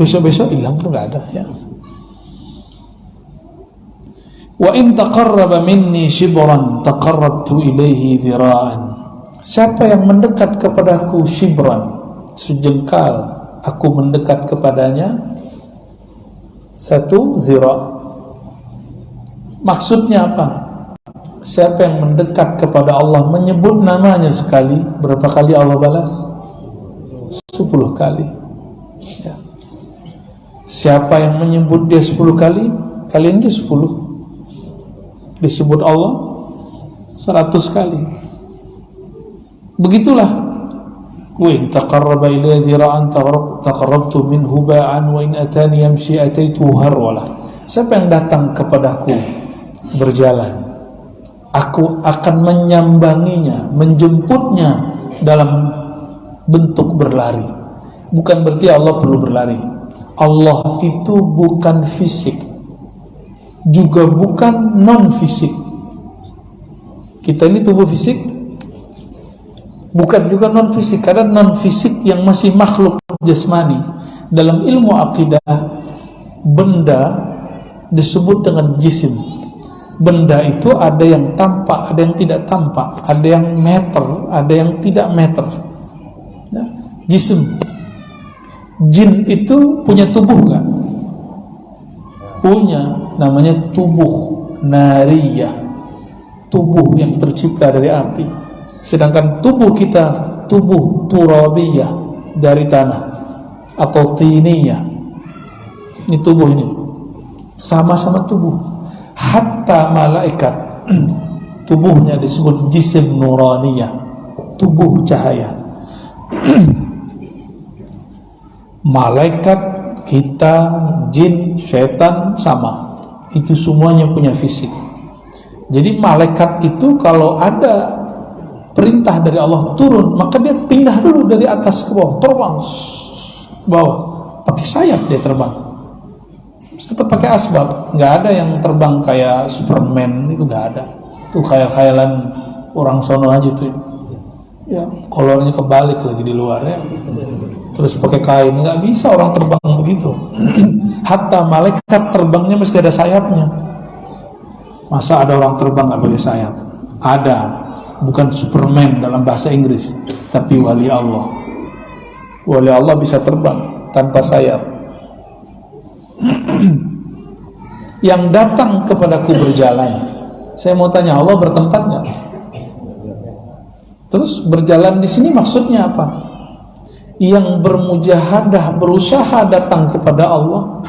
Besok-besok hilang tuh nggak ada. Ya. Wa in taqarraba minni shibran taqarrabtu ilaihi dhira'an. Siapa yang mendekat kepadaku shibran, sejengkal, aku mendekat kepadanya 1 zira'. Maksudnya apa? Siapa yang mendekat kepada Allah, menyebut namanya sekali, berapa kali Allah balas? 10 kali. Ya. Siapa yang menyebut dia 10 kali, kalian dia 10. Disebut Allah 100 kali. Begitulah. Wa in taqarraba ilayya dhira'an taqarrabtu minhu ba'an wa in atani yamshi ataituhu harwala. Siapa yang datang kepadaku berjalan, aku akan menyambanginya, menjemputnya dalam bentuk berlari. Bukan berarti Allah perlu berlari. Allah itu bukan fisik, juga bukan non fisik. Kita ini tubuh fisik, bukan juga non fisik. Karena non fisik yang masih makhluk jasmani. Dalam ilmu akidah, benda disebut dengan jisim. Benda itu ada yang tampak, ada yang tidak tampak, ada yang meter, ada yang tidak meter. Ya. Jisim. Jin itu punya tubuh kan? Punya, namanya tubuh nariyah, tubuh yang tercipta dari api. Sedangkan tubuh kita tubuh turabiyah, dari tanah atau tiniyah. Ini tubuh ini sama-sama tubuh. Hatta malaikat tubuhnya disebut jisim nuraniyah, tubuh cahaya. Malaikat, kita, jin, syaitan sama. Itu semuanya punya fisik. Jadi malaikat itu kalau ada perintah dari Allah turun, maka dia pindah dulu dari atas ke bawah, terbang ke bawah, pakai sayap dia terbang. Tetap pakai asbab, nggak ada yang terbang kayak Superman, itu nggak ada. Itu khayal-khayalan orang sono aja tuh. Ya, kolornya kebalik lagi di luar ya. Terus pakai kain, nggak bisa orang terbang begitu. Hatta malaikat terbangnya mesti ada sayapnya. Masa ada orang terbang nggak pakai sayap? Ada, bukan Superman dalam bahasa Inggris, tapi wali Allah. Wali Allah bisa terbang tanpa sayap. Yang datang kepadaku berjalan. Saya mau tanya, Allah bertempat nggak? Terus berjalan di sini maksudnya apa? Yang bermujahadah, berusaha datang kepada Allah,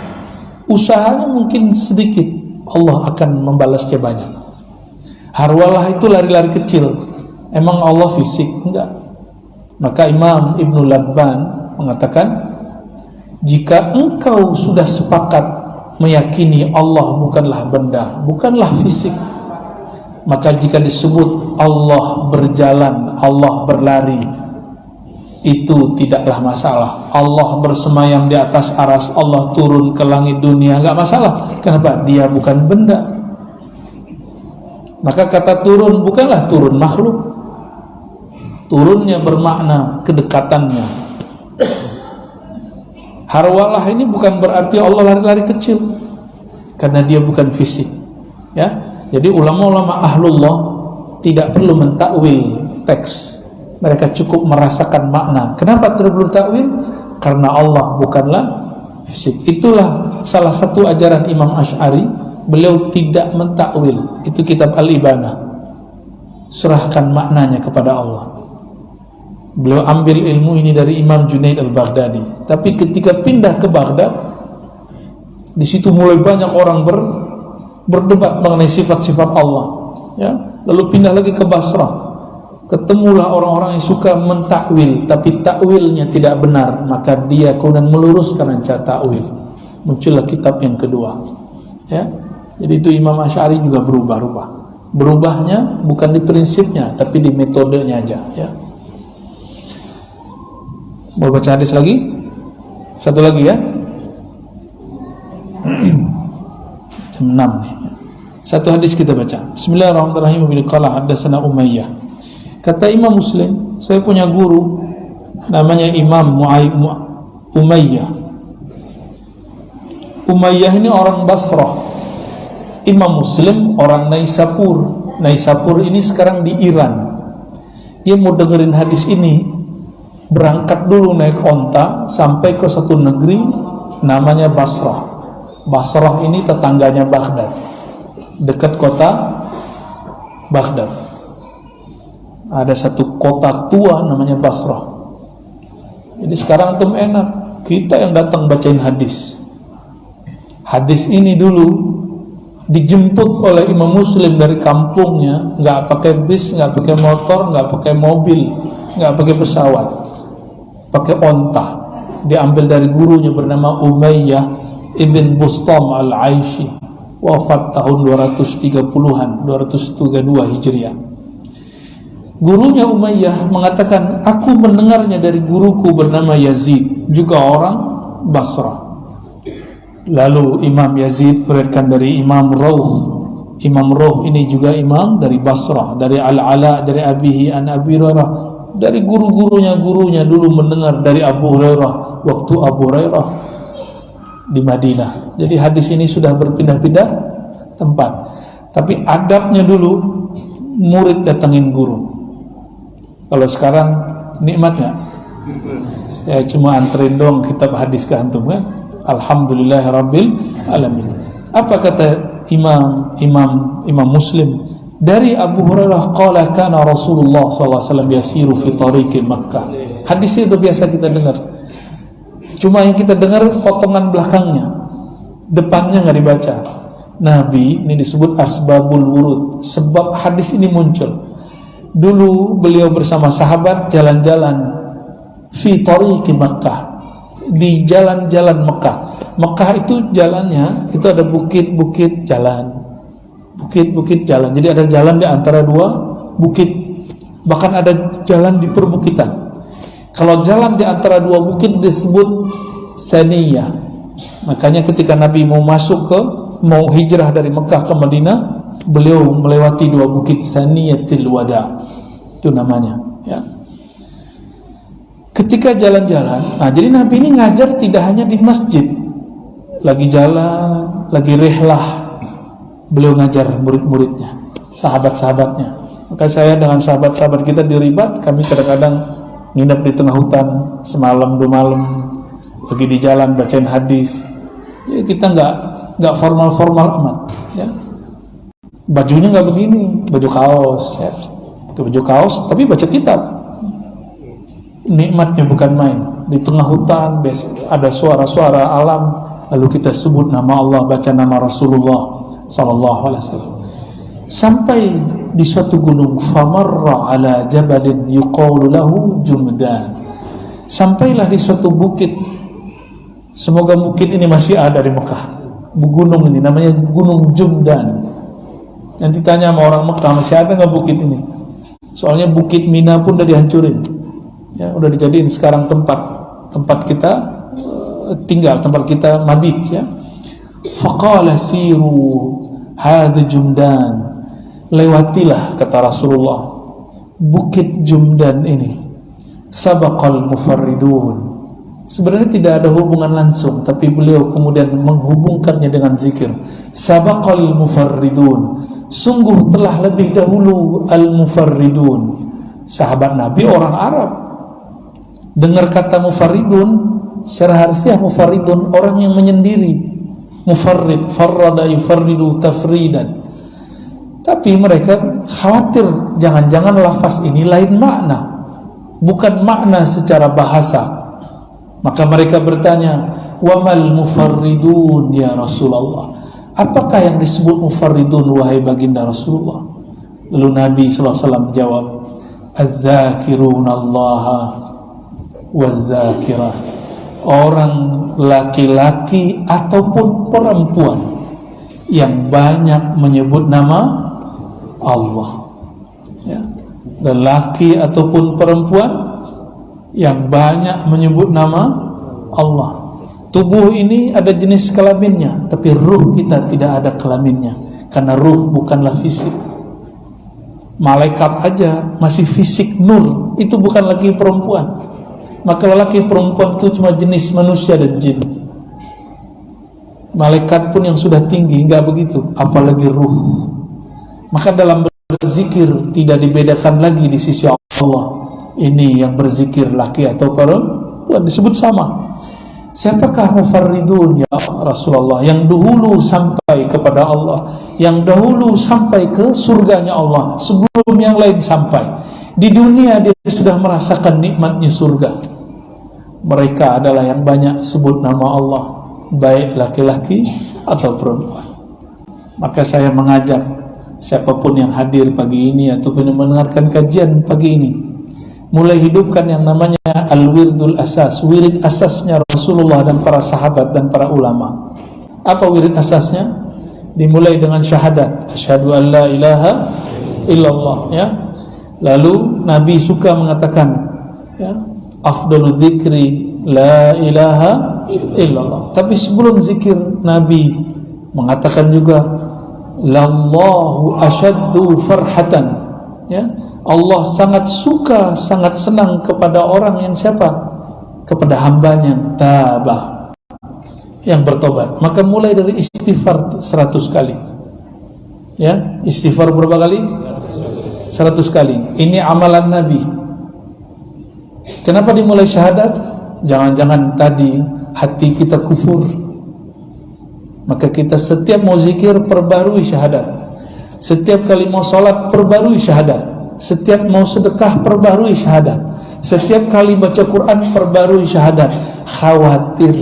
usahanya mungkin sedikit, Allah akan membalasnya banyak. Harwalah itu lari-lari kecil. Emang Allah fisik? Enggak. Maka Imam Ibn Labban mengatakan, jika engkau sudah sepakat meyakini Allah bukanlah benda, bukanlah fisik, maka jika disebut Allah berjalan, Allah berlari, itu tidaklah masalah. Allah bersemayam di atas aras, Allah turun ke langit dunia, enggak masalah. Kenapa? Dia bukan benda. Maka kata turun bukanlah turun makhluk. Turunnya bermakna kedekatannya. Harwalah ini bukan berarti Allah lari-lari kecil, karena dia bukan fisik. Ya, jadi ulama-ulama ahlullah tidak perlu mentakwil teks, mereka cukup merasakan makna. Kenapa tidak perlu takwil? Karena Allah bukanlah fisik. Itulah salah satu ajaran Imam Asy'ari beliau tidak mentakwil. Itu kitab Al-Ibanah. Serahkan maknanya kepada Allah. Beliau ambil ilmu ini dari Imam Junaid al-Baghdadi. Tapi ketika pindah ke Baghdad, di situ mulai banyak orang berdebat mengenai sifat-sifat Allah. Ya, lalu pindah lagi ke Basrah. Ketemulah orang-orang yang suka mentakwil, tapi takwilnya tidak benar, maka dia kemudian meluruskan cara takwil. Muncullah kitab yang kedua. Ya, jadi itu Imam Asy'ari juga berubah-ubah. Berubahnya bukan di prinsipnya, tapi di metodenya aja. Ya. Mau baca hadis lagi? Satu lagi ya. Jam 6 nih. Satu hadis kita baca. Bismillahirrahmanirrahim. Qala haddatsana Umayyah. Kata Imam Muslim, saya punya guru namanya Imam Umayyah. Umayyah ini orang Basrah. Imam Muslim orang Naisapur. Naisapur ini sekarang di Iran. Dia mau dengerin hadis ini, berangkat dulu naik onta sampai ke satu negeri namanya Basrah. Basrah ini tetangganya Baghdad, dekat kota Baghdad. Ada satu kota tua namanya Basrah. Jadi sekarang tuh enak, kita yang datang bacain hadis. Hadis ini dulu dijemput oleh Imam Muslim dari kampungnya, nggak pakai bis, nggak pakai motor, nggak pakai mobil, nggak pakai pesawat, pakai onta. Diambil dari gurunya bernama Umayyah ibn Bustam al-Aishi, wafat tahun 230-an, 232 Hijriah. Gurunya Umayyah mengatakan, aku mendengarnya dari guruku bernama Yazid, juga orang Basrah. Lalu Imam Yazid meriwayatkan dari Imam Rawh. Imam Rawh ini juga imam dari Basrah, dari Al-Ala, dari Abihi an Abi Hurairah, dari gurunya dulu mendengar dari Abu Hurairah waktu Abu Hurairah di Madinah. Jadi hadis ini sudah berpindah-pindah tempat. Tapi adabnya dulu murid datangin guru. Kalau sekarang nikmatnya, saya cuma anterin dong kitab hadis ke antum kan. Alhamdulillahirabbil alamin. Apa kata Imam Muslim dari Abu Hurairah, qala kana Rasulullah sallallahu alaihi wasallam yasiru fi tariqi Makkah. Hadisnya udah biasa kita dengar. Cuma yang kita dengar potongan belakangnya, depannya nggak dibaca. Nabi ini disebut asbabul wurud, sebab hadis ini muncul. Dulu beliau bersama sahabat jalan-jalan fi tariqi Makkah, di jalan-jalan Mekah. Mekah itu jalannya itu ada bukit-bukit jalan. Bukit-bukit jalan. Jadi ada jalan di antara dua bukit. Bahkan ada jalan di perbukitan. Kalau jalan di antara dua bukit disebut saniyah. Makanya ketika Nabi mau hijrah dari Mekah ke Madinah, beliau melewati dua bukit Saniyatil Wada. Itu namanya, ya. Ketika jalan-jalan, nah jadi Nabi ini ngajar tidak hanya di masjid. Lagi jalan, lagi rihlah, beliau ngajar murid-muridnya, sahabat-sahabatnya. Maka saya dengan sahabat-sahabat kita di Ribat, kami kadang-kadang nginep di tengah hutan semalam 2 malam, lagi di jalan bacain hadis. Ya, kita nggak formal-formal amat, ya. Bajunya nggak begini, baju kaos, ya. Baju kaos, tapi baca kitab. Nikmatnya bukan main. Di tengah hutan ada suara-suara alam, lalu kita sebut nama Allah, baca nama Rasulullah sallallahu alaihi wasallam. Sampai di suatu gunung, famarra ala jabalin yuqalu lahu Jumdan. Sampailah di suatu bukit. Semoga bukit ini masih ada di Mekah. Gunung ini namanya Gunung Jumdan. Nanti tanya sama orang Mekah, masih ada nggak bukit ini? Soalnya bukit Mina pun udah dihancurin. Ya, udah dijadiin sekarang tempat kita tinggal, tempat kita mabit, ya. Faqala siru hadha Jumdan. Lewatilah, kata Rasulullah, bukit Jumdan ini. Sabaqal mufarridun. Sebenarnya tidak ada hubungan langsung, tapi beliau kemudian menghubungkannya dengan zikir. Sabaqal mufarridun. Sungguh telah lebih dahulu al-mufarridun. Sahabat Nabi orang Arab. Dengar kata mufarridun, secara harfiah mufarridun orang yang menyendiri. mufarrid, farrada yufarridu tafridan. Tapi mereka khawatir jangan-jangan lafaz ini lain makna, bukan makna secara bahasa. Maka mereka bertanya, wamal mufarridun ya Rasulullah, apakah yang disebut mufarridun wahai baginda Rasulullah? Lalu Nabi SAW jawab, az-zakirunallaha waz-zakirah, orang laki-laki ataupun perempuan yang banyak menyebut nama Allah, ya. Lelaki ataupun perempuan yang banyak menyebut nama Allah. Tubuh ini ada jenis kelaminnya, tapi ruh kita tidak ada kelaminnya, karena ruh bukanlah fisik. Malaikat aja masih fisik nur, itu bukan lagi perempuan. Maka lelaki perempuan itu cuma jenis manusia dan jin. Malaikat pun yang sudah tinggi enggak begitu, apalagi ruh. Maka dalam berzikir tidak dibedakan lagi di sisi Allah, ini yang berzikir laki atau perempuan, disebut sama. Siapakah mufarridun ya Rasulullah? Yang dahulu sampai kepada Allah, yang dahulu sampai ke surganya Allah sebelum yang lain sampai. Di dunia dia sudah merasakan nikmatnya surga. Mereka adalah yang banyak sebut nama Allah, baik laki-laki atau perempuan. Maka saya mengajak siapapun yang hadir pagi ini ataupun yang mendengarkan kajian pagi ini, mulai hidupkan yang namanya al-wirdul asas, wirid asasnya Rasulullah dan para sahabat dan para ulama. Apa wirid asasnya? Dimulai dengan syahadat, asyhadu an la ilaha illallah, ya. Lalu Nabi suka mengatakan, ya, afdalu dzikri la ilaha illallah. Tapi sebelum zikir Nabi mengatakan juga lallahu asyaddu farhatan, ya. Allah sangat suka, sangat senang kepada orang yang siapa? Kepada hambanya tabah, yang bertobat. Maka mulai dari istighfar 100 kali, ya. Istighfar berapa kali? 100 kali. Ini amalan Nabi. Kenapa dimulai syahadat? Jangan-jangan tadi hati kita kufur. Maka kita setiap mau zikir perbarui syahadat. Setiap kali mau salat perbarui syahadat. Setiap mau sedekah perbarui syahadat. Setiap kali baca Quran perbarui syahadat. Khawatir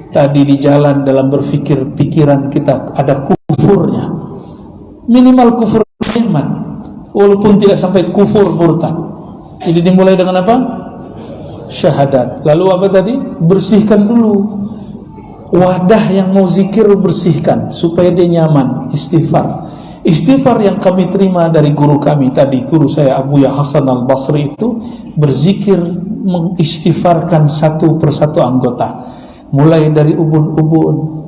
tadi di jalan dalam berfikir, pikiran kita ada kufurnya. Minimal kufur nikmat, walaupun tidak sampai kufur murtad. Jadi dimulai dengan apa? Syahadat. Lalu apa tadi? Bersihkan dulu wadah yang mau zikir, bersihkan supaya dia nyaman. Istighfar. Istighfar yang kami terima dari guru kami tadi, guru saya Abu Ya Hasan Al-Basri, itu berzikir mengistighfarkan satu persatu anggota, mulai dari ubun-ubun,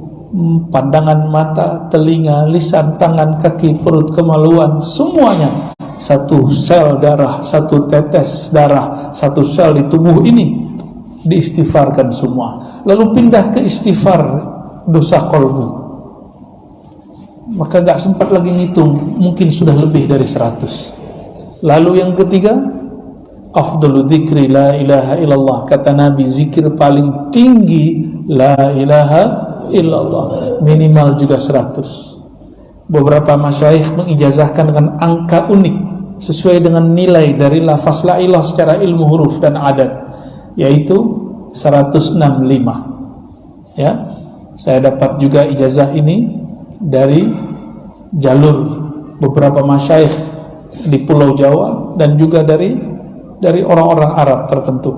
pandangan mata, telinga, lisan, tangan, kaki, perut, kemaluan, semuanya. Satu sel darah, satu tetes darah, satu sel di tubuh ini diistighfarkan semua. Lalu pindah ke istighfar dosa qalbu. Maka gak sempat lagi ngitung, mungkin sudah lebih dari 100. Lalu yang ketiga, afdalu dzikri la ilaha illallah. Kata Nabi, zikir paling tinggi la ilaha illallah, minimal juga 100. Beberapa masyayikh mengijazahkan dengan angka unik sesuai dengan nilai dari lafaz la ilah secara ilmu huruf dan adat, yaitu 165. Ya, saya dapat juga ijazah ini dari jalur beberapa masyayikh di Pulau Jawa dan juga dari orang-orang Arab tertentu.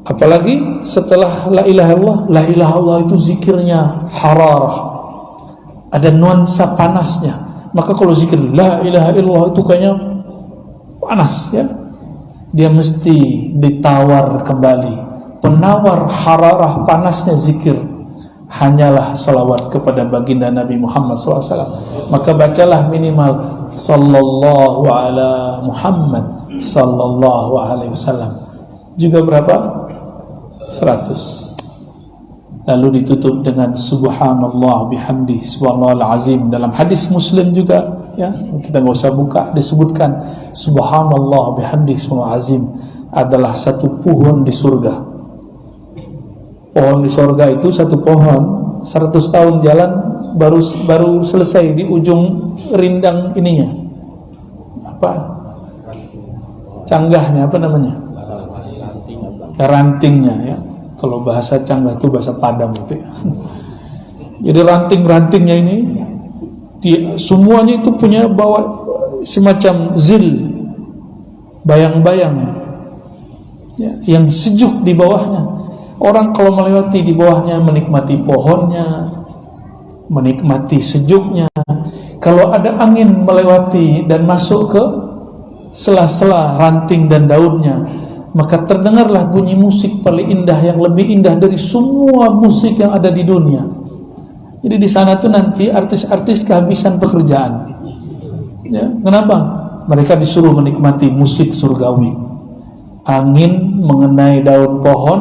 Apalagi setelah la ilaha illallah, la ilaha illallah itu zikirnya hararah, ada nuansa panasnya. Maka kalau zikir la ilaha illallah itu kayaknya panas, ya. Dia mesti ditawar kembali. Penawar hararah panasnya zikir hanyalah salawat kepada baginda Nabi Muhammad SAW. Maka bacalah minimal sallallahu ala Muhammad sallallahu alaihi wasallam. Juga berapa? 100. Lalu ditutup dengan subhanallah bihamdi subhanallahal azim. Dalam hadis Muslim juga, ya, kita nggak usah buka, disebutkan subhanallah bihamdi subhanallahal azim adalah satu pohon di surga. Pohon di surga itu satu pohon 100 tahun jalan baru selesai di ujung rindang ininya. Apa? Canggahnya apa namanya? Rantingnya ya. Kalau bahasa canggah itu bahasa Padang itu ya. Jadi ranting-rantingnya ini semuanya itu punya bawa semacam zil, bayang-bayang ya, yang sejuk di bawahnya. Orang kalau melewati di bawahnya menikmati pohonnya, menikmati sejuknya. Kalau ada angin melewati dan masuk ke sela-sela ranting dan daunnya, maka terdengarlah bunyi musik paling indah, yang lebih indah dari semua musik yang ada di dunia. Jadi di sana tuh nanti artis-artis kehabisan pekerjaan. Ya, kenapa? Mereka disuruh menikmati musik surgawi. Angin mengenai daun pohon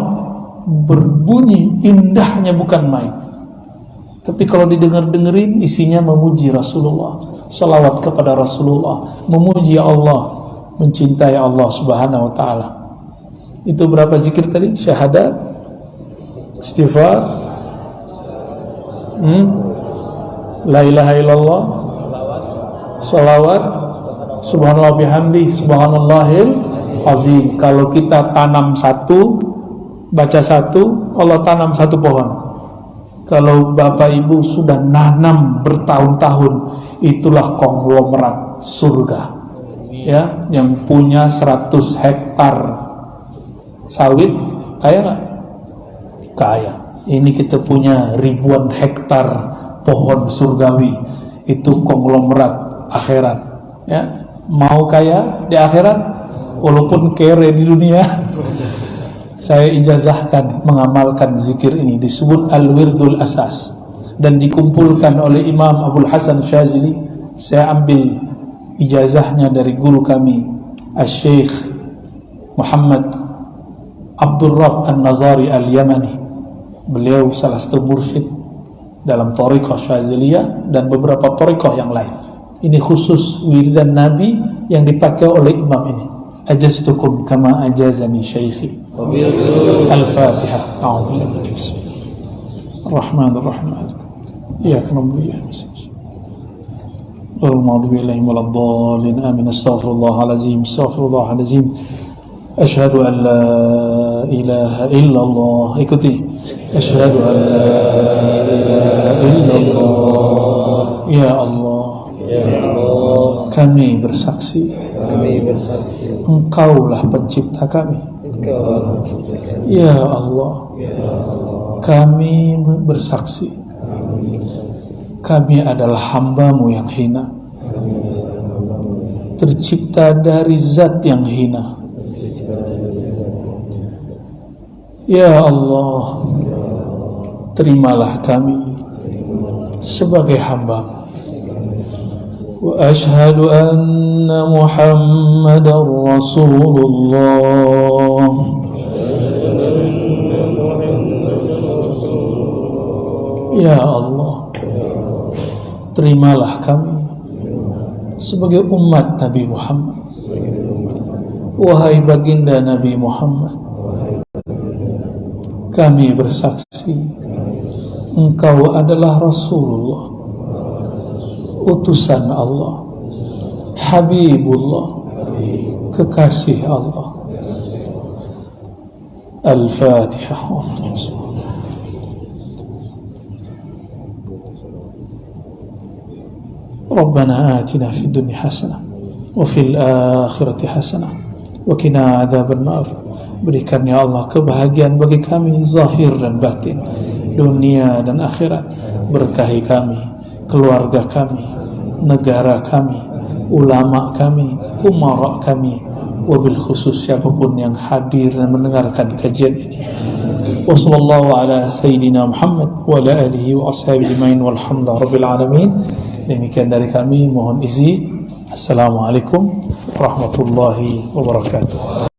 berbunyi indahnya bukan main. Tapi kalau didengar-dengerin isinya memuji Rasulullah, salawat kepada Rasulullah, memuji Allah, mencintai Allah Subhanahu wa taala. Itu berapa zikir tadi? Syahadat, istighfar, la ilaha illallah, salawat, subhanallah bihamdi, subhanallahil azim. Kalau kita tanam satu, baca satu, Allah tanam satu pohon. Kalau bapak ibu sudah nanam bertahun-tahun, itulah konglomerat surga ya, yang punya 100 hektar sawit, kaya gak? Kaya. Ini kita punya ribuan hektar pohon surgawi, itu konglomerat akhirat ya. Mau kaya di akhirat walaupun kere di dunia. Saya ijazahkan mengamalkan zikir ini, disebut Al-Wirdul Asas, dan dikumpulkan oleh Imam Abdul Hasan Syazili. Saya ambil ijazahnya dari guru kami Al-Syekh Muhammad Abdul Rabb An-Nazari Al-Yamani. Beliau salah satu mursyid dalam Thariqah Syaziliyah dan beberapa thariqah yang lain. Ini khusus wiridan Nabi yang dipakai oleh imam ini. Ajaztukum kama ajazani syaikhi. Al-Fatihah. A'udzubillahi bismillahir rahmanir rahim. Iyyaka na'budu wa iyyaka nasta'in. Wal maghdubi waladdallin. Amin. Astaghfirullahalazim. Astaghfirullahalazim. Asyhadu an la ilaha illallah. Ikuti. Asyhadu an la ilaha illallah. Ya Allah, kami bersaksi, Engkaulah pencipta kami. Ya Allah, kami bersaksi, kami adalah hamba-Mu yang hina, tercipta dari zat yang hina. Ya Allah, terimalah kami sebagai hamba-Mu. Wa ashhadu anna Muhammadar Rasulullah. Ya Allah, terimalah kami sebagai umat Nabi Muhammad. Wahai baginda Nabi Muhammad, kami bersaksi Engkau adalah Rasulullah, utusan Allah, Habibullah, kekasih Allah. Al-Fatihah. Rabbana atina fid dunya hasanah wa fil akhirati hasanah wa qina adzaban nar. Berikan ya Allah kebahagiaan bagi kami zahir dan batin, dunia dan akhirat. Berkahi kami, keluarga kami, negara kami, ulama kami, umara kami, wabil khusus siapapun yang hadir dan mendengarkan kajian ini. Wassallallahu ala sayyidina Muhammad wa ala alihi wa ashabihi ajmain walhamdulillahi rabbil alamin. Demikian dari kami, mohon izin. Assalamualaikum warahmatullahi wabarakatuh.